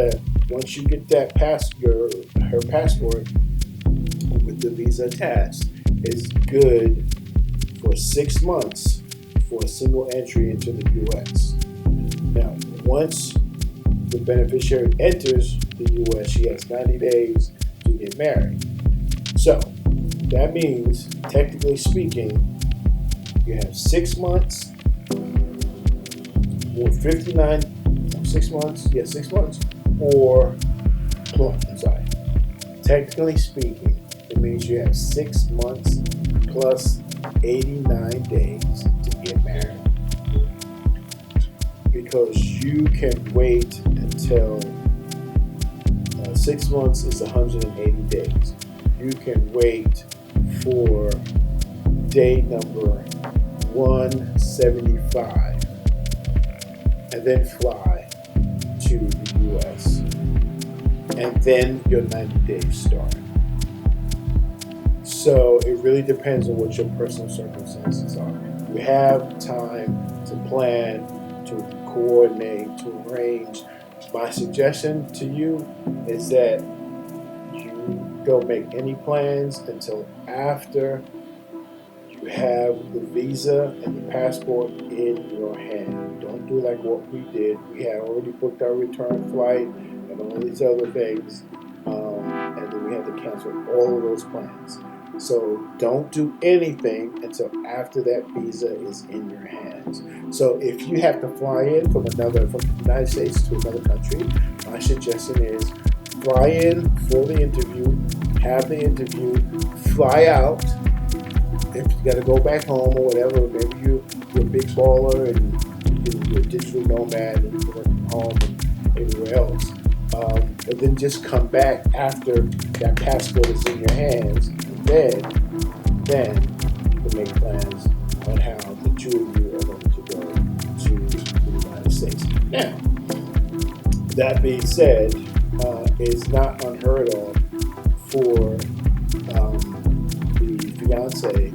once you get that her passport with the visa attached, is good for 6 months for a single entry into the U.S. Now, once the beneficiary enters the U.S., she has 90 days to get married. So that means, technically speaking, you have 6 months or 6 months, 6 months, or, technically speaking, it means you have 6 months plus 89 days to get married. Because you can wait until 6 months is 180 days. You can wait for day number 175 and then fly to the U.S. and then your 90 days start. So it really depends on what your personal circumstances are. You have time to plan, to coordinate, to arrange. My suggestion to you is that you don't make any plans until after you have the visa and the passport in your hand. Don't do like what we did. We had already booked our return flight and all these other things, and then we had to cancel all of those plans. So don't do anything until after that visa is in your hands. So if you have to fly in from the United States to another country, my suggestion is fly in for the interview, have the interview, fly out. If you got to go back home or whatever, maybe you're a big baller and you're a digital nomad and you work from home and everywhere else. But then just come back after that passport is in your hands. Then you can make plans on how the two of you are going to go to the United States. Now, that being said, it's not unheard of for the fiance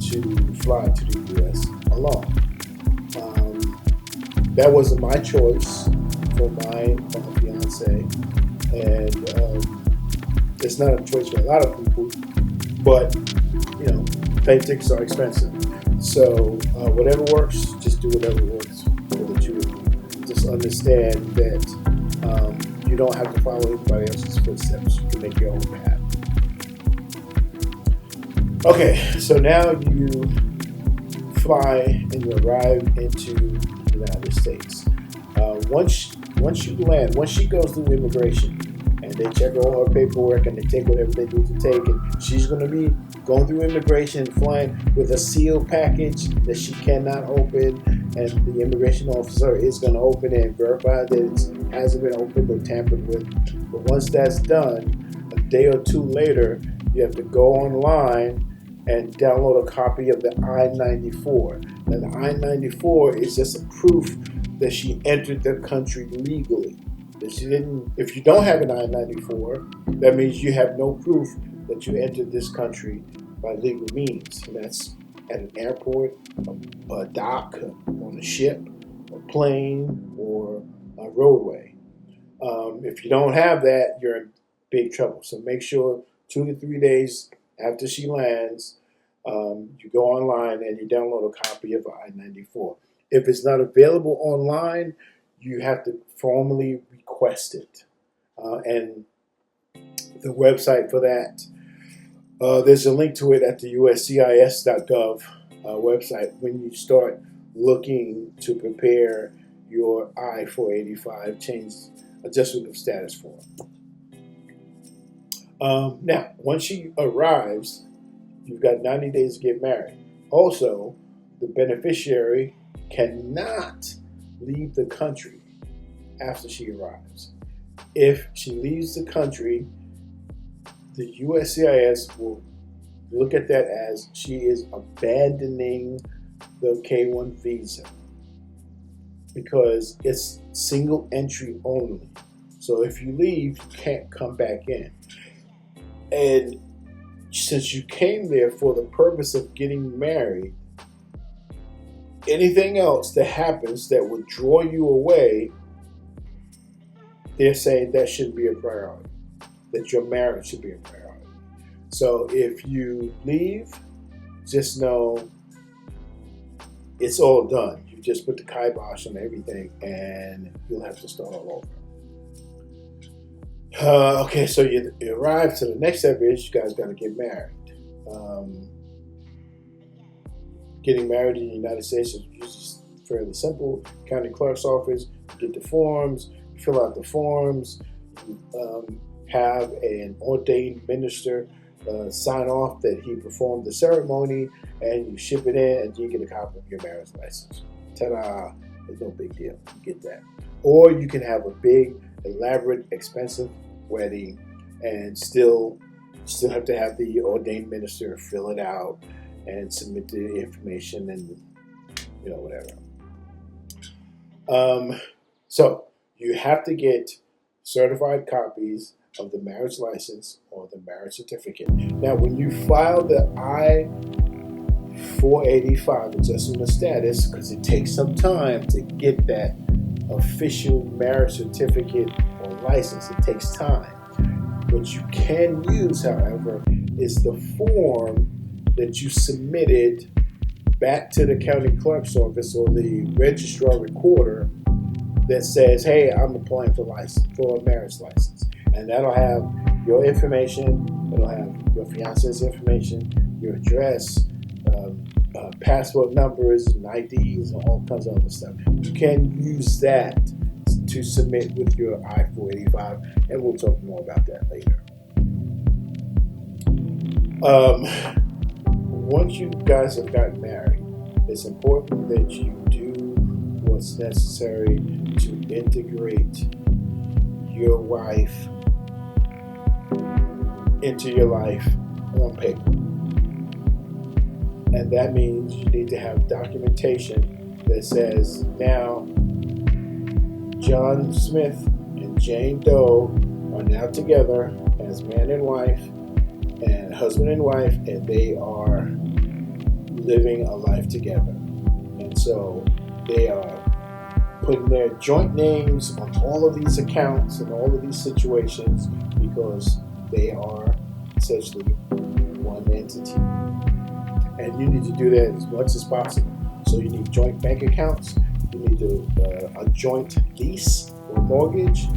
to fly to the U.S. alone. That wasn't my choice for my fiance, and it's not a choice for a lot of people. But, plane tickets are expensive. So whatever works, just do whatever works for the two of you. Just understand that you don't have to follow anybody else's footsteps. You can make your own path. Okay, so now you fly and you arrive into the United States. Once you land, once she goes through immigration, and they check all her paperwork and they take whatever they need to take, and she's going to be going through immigration and flying with a sealed package that she cannot open, and the immigration officer is going to open it and verify that it hasn't been opened or tampered with. But once that's done, a day or two later, you have to go online and download a copy of the I-94. Now, the I-94 is just a proof that she entered the country legally. that you didn't. If you don't have an I-94, that means you have no proof that you entered this country by legal means. And that's at an airport, a dock, on a ship, a plane, or a roadway. If you don't have that, you're in big trouble. So make sure 2 to 3 days after she lands, you go online and you download a copy of I-94. If it's not available online, you have to formally request it. And the website for that, there's a link to it at the USCIS.gov website when you start looking to prepare your I-485 change adjustment of status form. Now, once she arrives, you've got 90 days to get married. Also, the beneficiary cannot leave the country after she arrives. If she leaves the country, the USCIS will look at that as she is abandoning the K-1 visa because it's single entry only. So if you leave, you can't come back in. And since you came there for the purpose of getting married, anything else that happens that would draw you away, they're saying that shouldn't be a priority, that your marriage should be a priority. So if you leave, just know it's all done. You just put the kibosh on everything and you'll have to start all over. Okay, so you arrive to the next step is you guys got to get married. Getting married in the United States is usually fairly simple. County clerk's office, you get the forms, you fill out the forms, you have an ordained minister sign off that he performed the ceremony, and you ship it in, and you get a copy of your marriage license. Ta-da! It's no big deal. You get that. Or you can have a big, elaborate, expensive wedding and still have to have the ordained minister fill it out and submit the information and whatever. So you have to get certified copies of the marriage license or the marriage certificate. Now, when you file the I-485 adjustment of status, because it takes some time to get that official marriage certificate or license, it takes time. What you can use, however, is the form that you submitted back to the county clerk's office or the registrar recorder that says, hey, I'm applying for a marriage license. And that'll have your information, it'll have your fiance's information, your address, passport numbers and IDs and all kinds of other stuff. You can use that to submit with your I-485, and we'll talk more about that later. Once you guys have gotten married, it's important that you do what's necessary to integrate your wife into your life on paper. And that means you need to have documentation that says, now John Smith and Jane Doe are now together as man and wife and husband and wife, and they are living a life together. And so they are putting their joint names on all of these accounts and all of these situations because they are essentially one entity. And you need to do that as much as possible. So you need joint bank accounts, you need a joint lease or mortgage,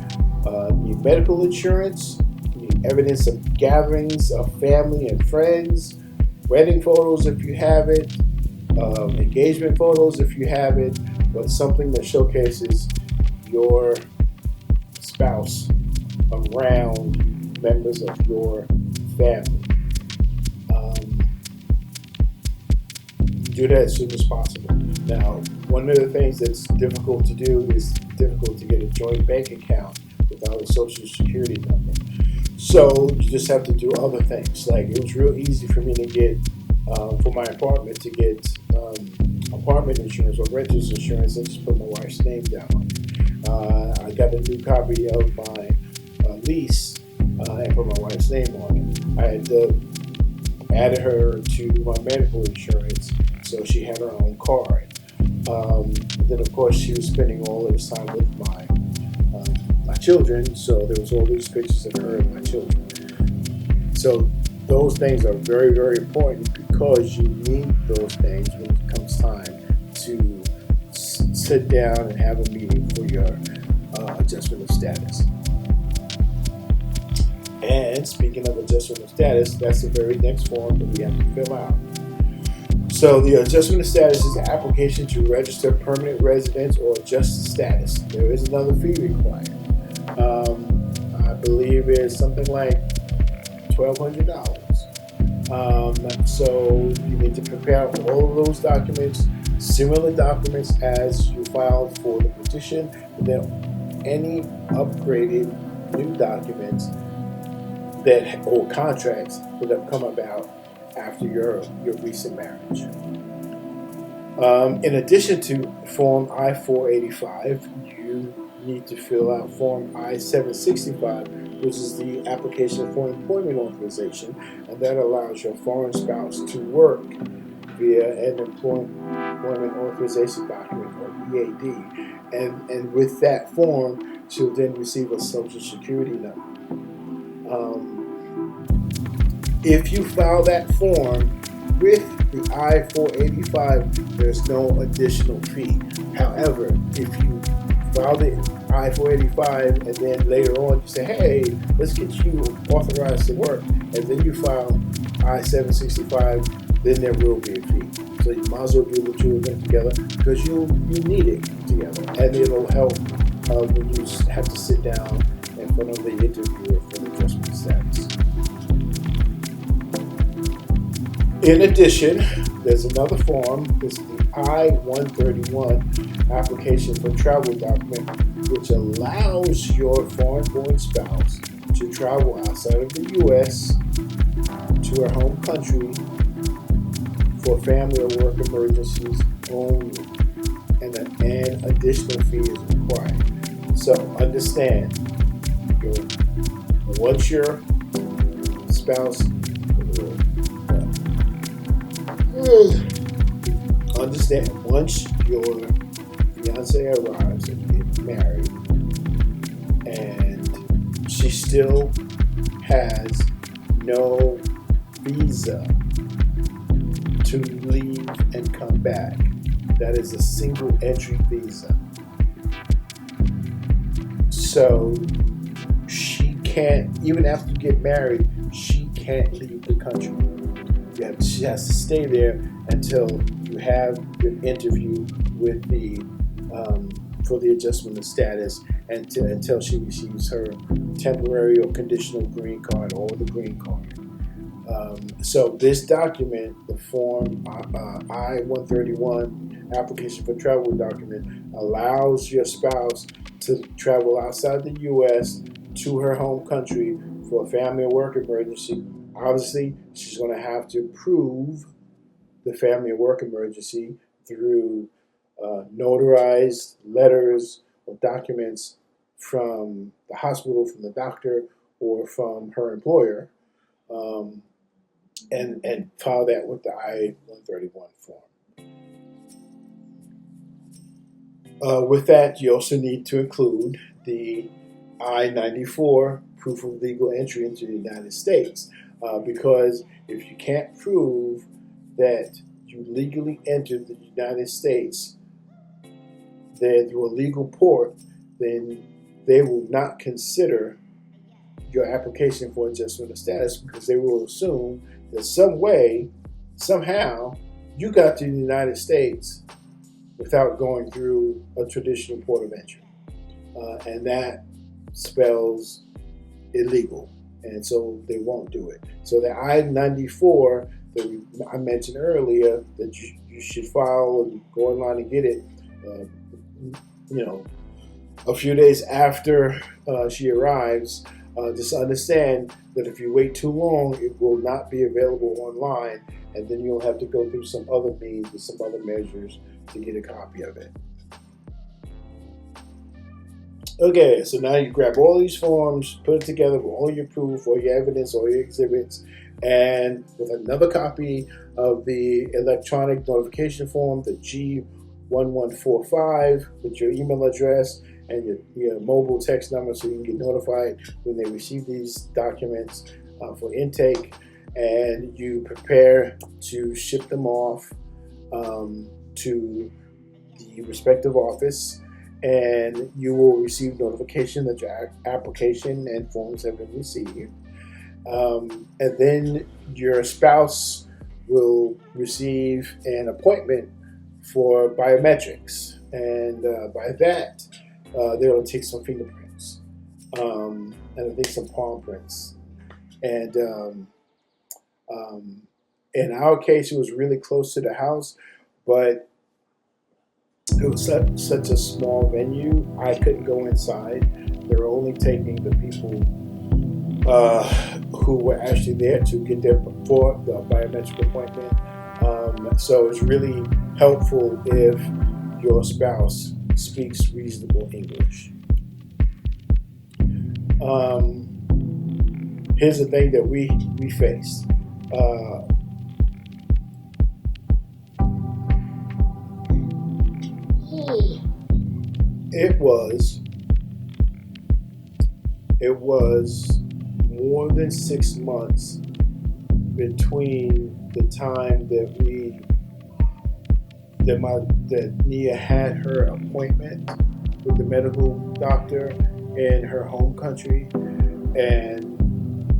you need medical insurance, you need evidence of gatherings of family and friends, wedding photos if you have it, engagement photos if you have it, but something that showcases your spouse around members of your family. Do that as soon as possible. Now, one of the things that's difficult to do is difficult to get a joint bank account without a social security number. So you just have to do other things. Like it was real easy for me to get, for my apartment, to get apartment insurance or renter's insurance and just put my wife's name down on it. I got a new copy of my lease and put my wife's name on it. I had added her to my medical insurance, so she had her own card. Then, of course, she was spending all of this time with my children, so there was all these pictures of her and my children. So those things are very, very important because you need those things when it comes time to sit down and have a meeting for your adjustment of status. And speaking of adjustment of status, that's the very next form that we have to fill out. So the adjustment of status is an application to register permanent residence or adjust status. There is another fee required. I believe it's something like $1,200. So you need to prepare all of those documents, similar documents as you filed for the petition, and then any upgraded new documents or contracts that have come about after your recent marriage. In addition to Form I-485, you need to fill out Form I-765, which is the application for employment authorization, and that allows your foreign spouse to work via an employment authorization document, or EAD. And with that form, she'll then receive a Social Security number. If you file that form with the I-485, there's no additional fee. However, if you file the I-485 and then later on you say, hey, let's get you authorized to work, and then you file I-765, then there will be a fee. So you might as well do the two of them together because you need it together, and it'll help when you have to sit down in front of the interviewer for the adjustment status. In addition, there's another form. It's the I-131 application for travel document, which allows your foreign-born spouse to travel outside of the U.S. to her home country for family or work emergencies only, and an additional fee is required. So understand, once your spouse understand, once your fiance arrives and gets married and she still has no visa to leave and come back, that is a single entry visa. So she can't, even after you get married, she can't leave the country. She has to stay there until you have your interview with for the adjustment of status, and until she receives her temporary or conditional green card or the green card. So this document, the Form I-131 application for travel document, allows your spouse to travel outside the U.S. to her home country for a family or work emergency. Obviously, she's going to have to prove the family or work emergency through notarized letters or documents from the hospital, from the doctor, or from her employer, and file that with the I-131 form. With that, you also need to include the I-94 proof of legal entry into the United States. Because if you can't prove that you legally entered the United States then through a legal port, then they will not consider your application for adjustment of status, because they will assume that some way, somehow, you got to the United States without going through a traditional port of entry. And that spells illegal. And so they won't do it. So the I-94 that I mentioned earlier, that you should file and go online and get it, a few days after she arrives. Just understand that if you wait too long, it will not be available online, and then you'll have to go through some other means and some other measures to get a copy of it. Okay, so now you grab all these forms, put it together with all your proof, all your evidence, all your exhibits, and with another copy of the electronic notification form, the G1145, with your email address and your mobile text number so you can get notified when they receive these documents for intake, and you prepare to ship them off to the respective office, and you will receive notification that your application and forms have been received. And then your spouse will receive an appointment for biometrics, and by that, they'll take some fingerprints, and I think some palm prints. And in our case, it was really close to the house, but it was such a small venue, I couldn't go inside. They were only taking the people who were actually there to get there for the biometric appointment. So it's really helpful if your spouse speaks reasonable English. Here's the thing that we faced. It was more than 6 months between the time that Nghia had her appointment with the medical doctor in her home country and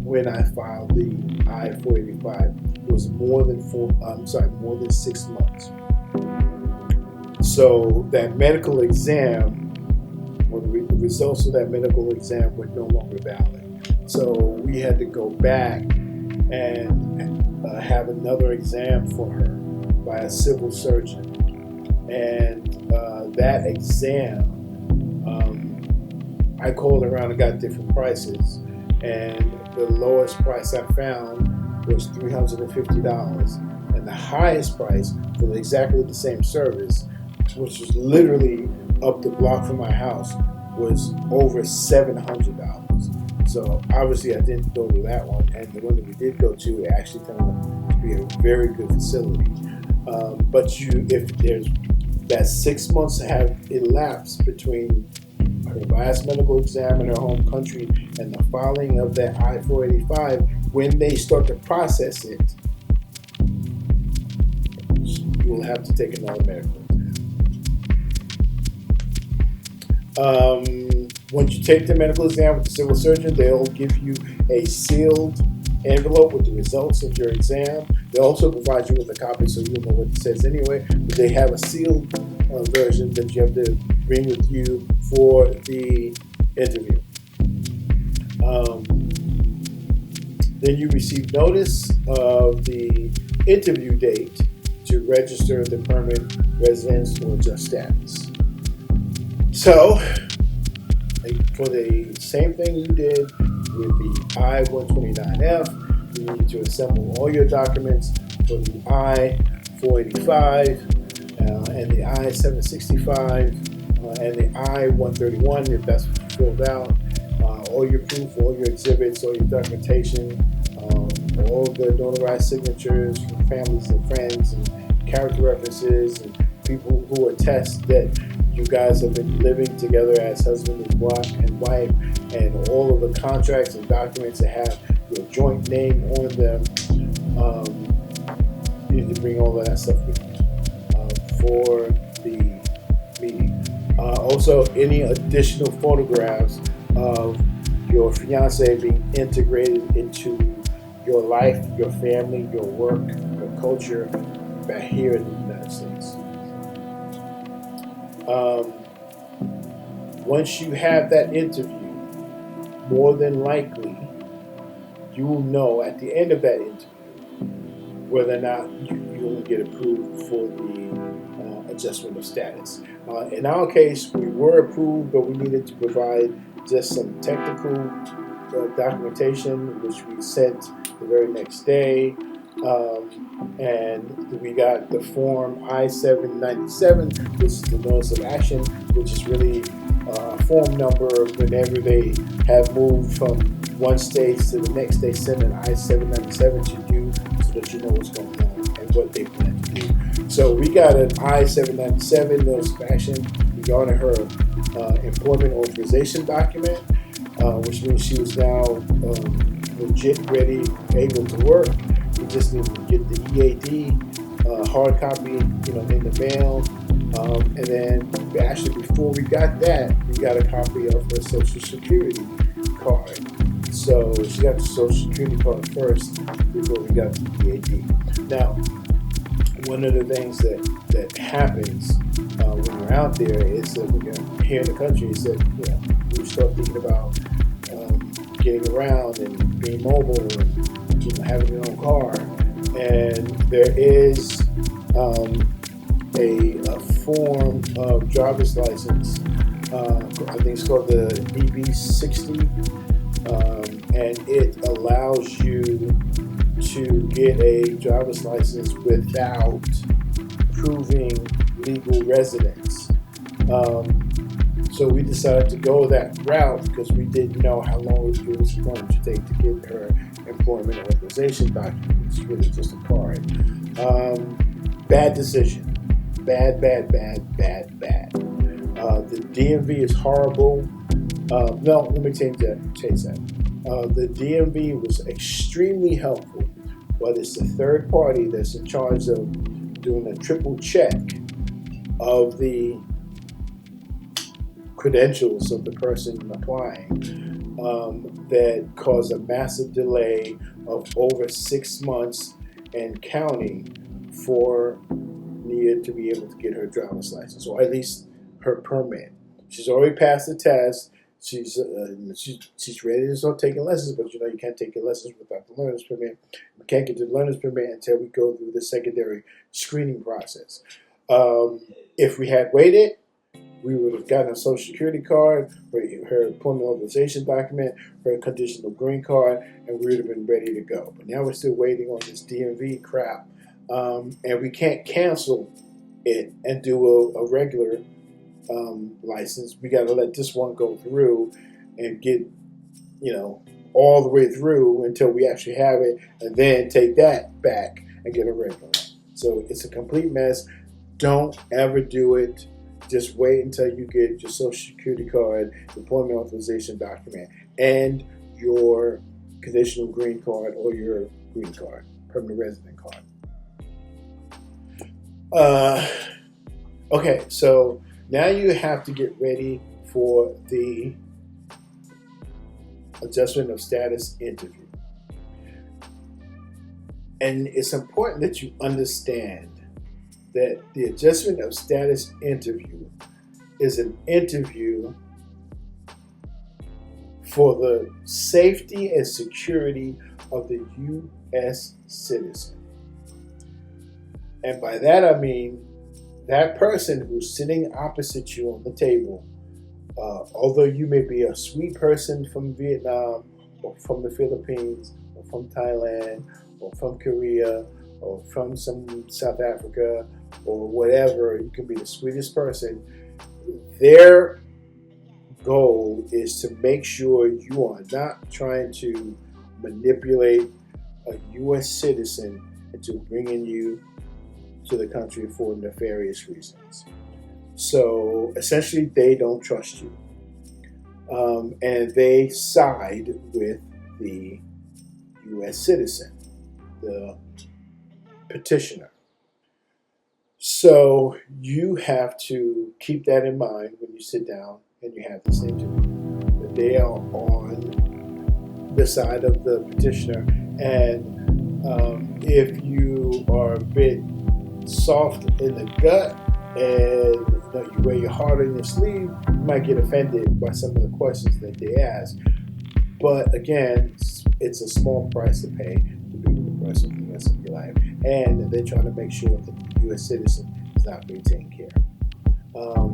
when I filed the I-485. It was more than 6 months. So that medical exam, or the results of that medical exam were no longer valid. So we had to go back and have another exam for her by a civil surgeon. And that exam, I called around and got different prices. And the lowest price I found was $350. And the highest price for exactly the same service, which was literally up the block from my house, was over $700. So obviously I didn't go to that one, and the one that we did go to actually turned out to be a very good facility. But if there's that 6 months have elapsed between her last medical exam in her home country and the filing of that I-485, when they start to process it, you will have to take another medical exam. Once you take the medical exam with the civil surgeon, they'll give you a sealed envelope with the results of your exam. They'll also provide you with a copy so you'll know what it says anyway, but they have a sealed version that you have to bring with you for the interview. Then you receive notice of the interview date to register the permanent residence or adjust status. So, for the same thing you did with the I-129F, you need to assemble all your documents for the I-485 and the I-765 and the I-131 if that's filled out. All your proof, all your exhibits, all your documentation, all the notarized signatures from families and friends and character references and people who attest that you guys have been living together as husband and wife, and all of the contracts and documents that have your joint name on them. You need to bring all of that stuff with you for the meeting. Also, any additional photographs of your fiance being integrated into your life, your family, your work, your culture back here in the United States. Once you have that interview, more than likely, you will know at the end of that interview whether or not you will get approved for the adjustment of status. In our case, we were approved, but we needed to provide just some technical documentation, which we sent the very next day. And we got the form I-797, which is the notice of action, which is really form number whenever they have moved from one state to the next. They send an I-797 to you so that you know what's going on and what they plan to do. So we got an I-797 notification regarding her employment authorization document, which means she was now legit, ready, able to work. We just need to get the EAD hard copy, in the mail. And then actually before we got that, we got a copy of her Social Security card. So she got the Social Security card first before we got the EAD. Now, one of the things that happens when you're out there is that when you're here in the country, is that we start thinking about getting around and being mobile and having your own car. And there is a form of driver's license. I think it's called the EB60, and it allows you to get a driver's license without proving legal residence. So we decided to go that route because we didn't know how long it was going to take to get her employment authorization document. It's really just a card. Bad decision. Bad. The DMV is horrible. No, let me change that. The DMV was extremely helpful, but it's the third party that's in charge of doing a triple check of the credentials of the person applying that caused a massive delay of over 6 months and counting for Nghia to be able to get her driver's license, or at least her permit. She's already passed the test. She's ready to start taking lessons, but you can't take your lessons without the learner's permit. We can't get the learner's permit until we go through the secondary screening process. If we had waited, we would have gotten a Social Security card, her employment authorization document, her conditional green card, and we would have been ready to go. But now we're still waiting on this DMV crap, and we can't cancel it and do a regular license. We got to let this one go through and get, all the way through until we actually have it, and then take that back and get a regular one. So it's a complete mess. Don't ever do it. Just wait until you get your Social Security card, employment authorization document, and your conditional green card or your green card, permanent resident card. Okay, so now you have to get ready for the adjustment of status interview. And it's important that you understand that the adjustment of status interview is an interview for the safety and security of the U.S. citizen. And by that I mean that person who's sitting opposite you on the table, although you may be a sweet person from Vietnam or from the Philippines or from Thailand or from Korea or from some South Africa or whatever, you can be the sweetest person. Their goal is to make sure you are not trying to manipulate a U.S. citizen into bringing you to the country for nefarious reasons. So essentially, they don't trust you. And they side with the U.S. citizen, the petitioner. So you have to keep that in mind when you sit down and you have this interview. That they are on the side of the petitioner, and if you are a bit soft in the gut and you wear your heart on your sleeve, you might get offended by some of the questions that they ask. But again, it's a small price to pay to be with the person for the rest of your life, and they're trying to make sure that the U.S. citizen is not being taken care of.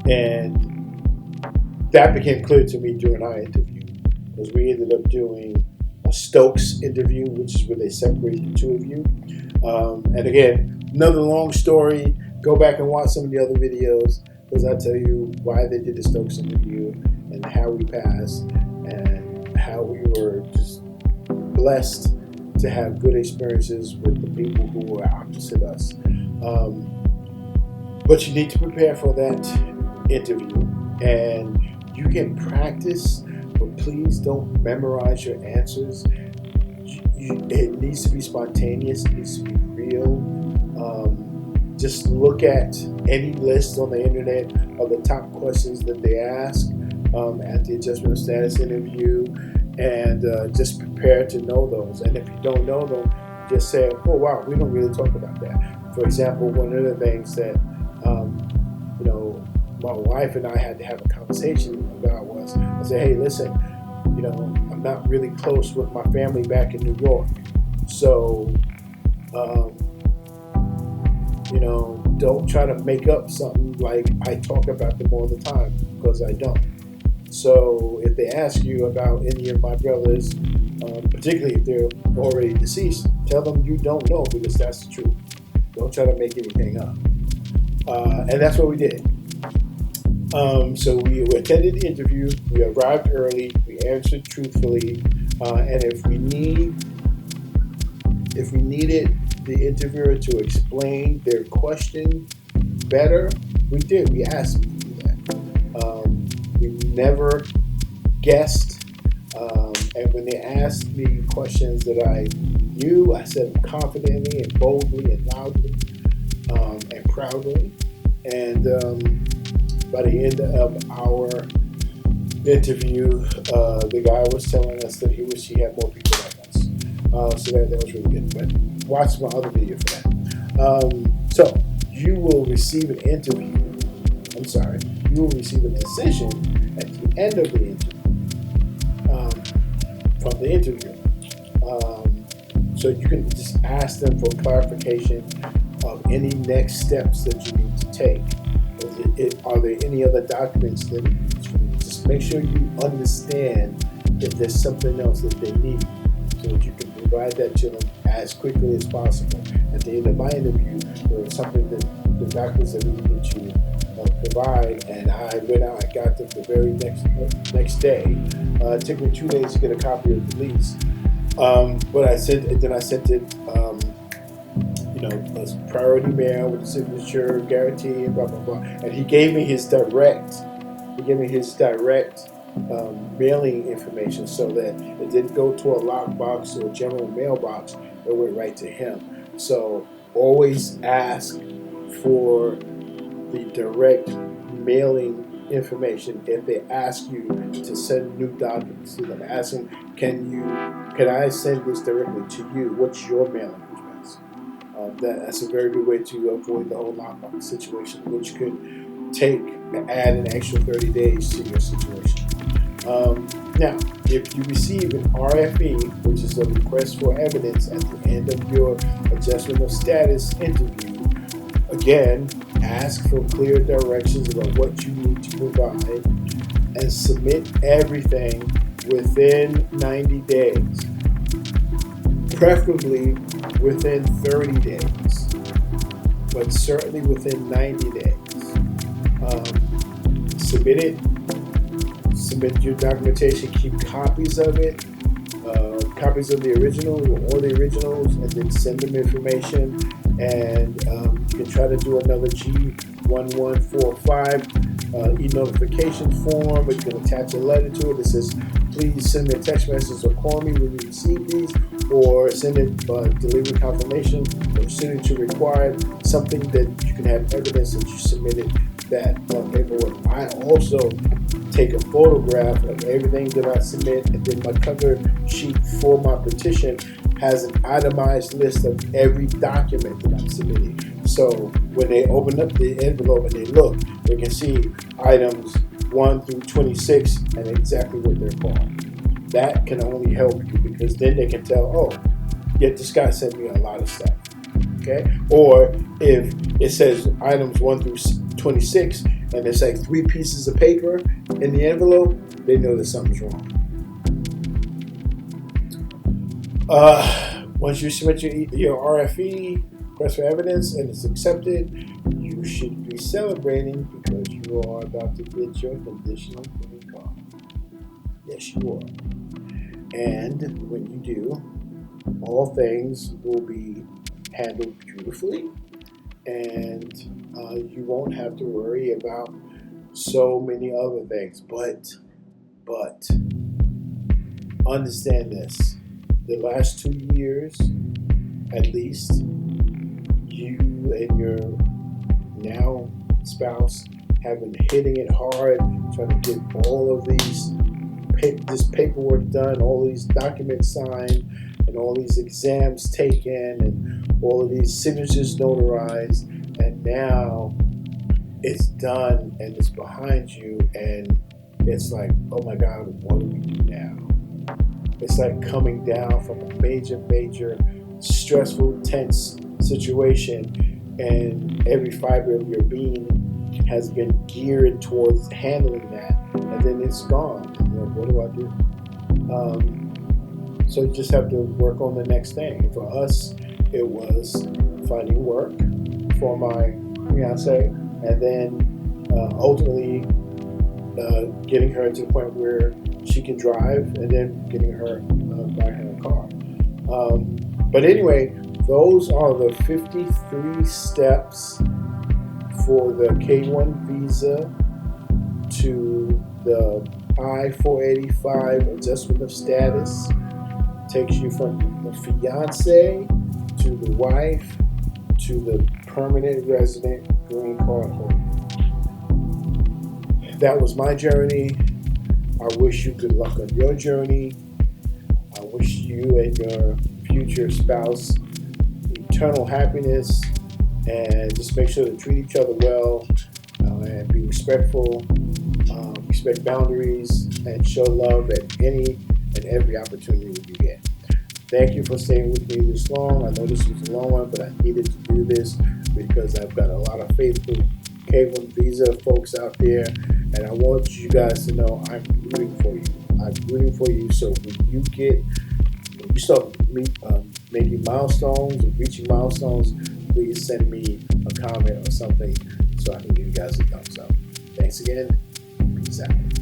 And that became clear to me during our interview, because we ended up doing a Stokes interview, which is where they separate the two of you. And again, another long story. Go back and watch some of the other videos. because I tell you why they did the Stokes interview and how we passed and how we were just blessed to have good experiences with the people who were opposite us. But you need to prepare for that interview, and you can practice, but please don't memorize your answers. It needs to be spontaneous. It needs to be real. Just look at any list on the internet of the top questions that they ask at the adjustment of status interview, and just prepare to know those. And if you don't know them, just say, "Oh wow, we don't really talk about that." For example, one of the things that my wife and I had to have a conversation about was, I said, "Hey, listen, I'm not really close with my family back in New York, so don't try to make up something like I talk about them all the time, because I don't." So if they ask you about any of my brothers, particularly if they're already deceased, tell them you don't know, because that's the truth. Don't try to make anything up. And that's what we did. So we attended the interview. We arrived early. We answered truthfully, and if we needed the interviewer to explain their question better, we did. We asked them to do that. We never guessed, and when they asked me questions that I knew, I said them confidently and boldly and loudly and proudly. And by the end of our interview, the guy was telling us that he wished he had more people like us. So that was really good. But watch my other video for that. So you will receive an interview. You will receive a decision at the end of the interview from the interviewer. So you can just ask them for clarification of any next steps that you need to take. Are there any other documents that you need from you? Just make sure you understand if there's something else that they need, so that you can provide that to them as quickly as possible. At the end of my interview, there was something that the documents that we needed to provide, and I went out and got them the very next day. It took me 2 days to get a copy of the lease, but I sent it. A priority mail with a signature guarantee and blah blah blah. And he gave me his direct mailing information, so that it didn't go to a lockbox or a general mailbox. It went right to him. So always ask for the direct mailing information. If they ask you to send new documents to them, ask them, can I send this directly to you? What's your mailing address? That's a very good way to avoid the whole lockbox situation, which could add an extra 30 days to your situation. Now, if you receive an RFE, which is a request for evidence, at the end of your adjustment of status interview, again, ask for clear directions about what you need to provide, and submit everything within 90 days, preferably within 30 days, but certainly within 90 days. Submit your documentation, keep copies of it, copies of the original or the originals, and then send them information. And you can try to do another G1145 e-notification form, but you can attach a letter to it that says, please send me a text message or call me when you receive these, or send it delivery confirmation or signature required, something that you can have evidence that you submitted that paperwork. I also take a photograph of everything that I submit, and then my cover sheet for my petition has an itemized list of every document that I'm submitting. So when they open up the envelope and they look, they can see items 1 through 26 and exactly what they're called. That can only help you, because then they can tell, oh, yeah, this guy sent me a lot of stuff. Okay? Or if it says items 1 through 26 and there's like 3 pieces of paper in the envelope, they know that something's wrong. Once you submit your RFE, request for evidence and it's accepted, you should be celebrating because you are about to get your conditional green card. Yes, you are. And when you do, all things will be handled beautifully, and you won't have to worry about so many other things. But understand this: the last 2 years, at least, you and your now spouse have been hitting it hard, trying to get all of this paperwork done, all these documents signed, and all these exams taken, and all of these signatures notarized, and now it's done and it's behind you, and it's like, oh my God, what do we do now? It's like coming down from a major, stressful, tense situation, and every fiber of your being has been geared towards handling that, and then it's gone. And you're like, what do I do? So you just have to work on the next thing. For us, it was finding work for my fiance, and then ultimately getting her to the point where she can drive, and then getting her buy her a car. But anyway, those are the 53 steps for the K-1 visa to the I-485 adjustment of status. Takes you from the fiance to the wife to the permanent resident green card holder. That was my journey. I wish you good luck on your journey. I wish you and your future spouse eternal happiness, and just make sure to treat each other well, and be respectful, respect boundaries, and show love at any and every opportunity you get. Thank you for staying with me this long. I know this was a long one, but I needed to do this because I've got a lot of faithful K-1 visa folks out there, and I want you guys to know I'm rooting for you. I'm rooting for you, so when you start making milestones or reaching milestones, please send me a comment or something so I can give you guys a thumbs up. Thanks again. Peace out.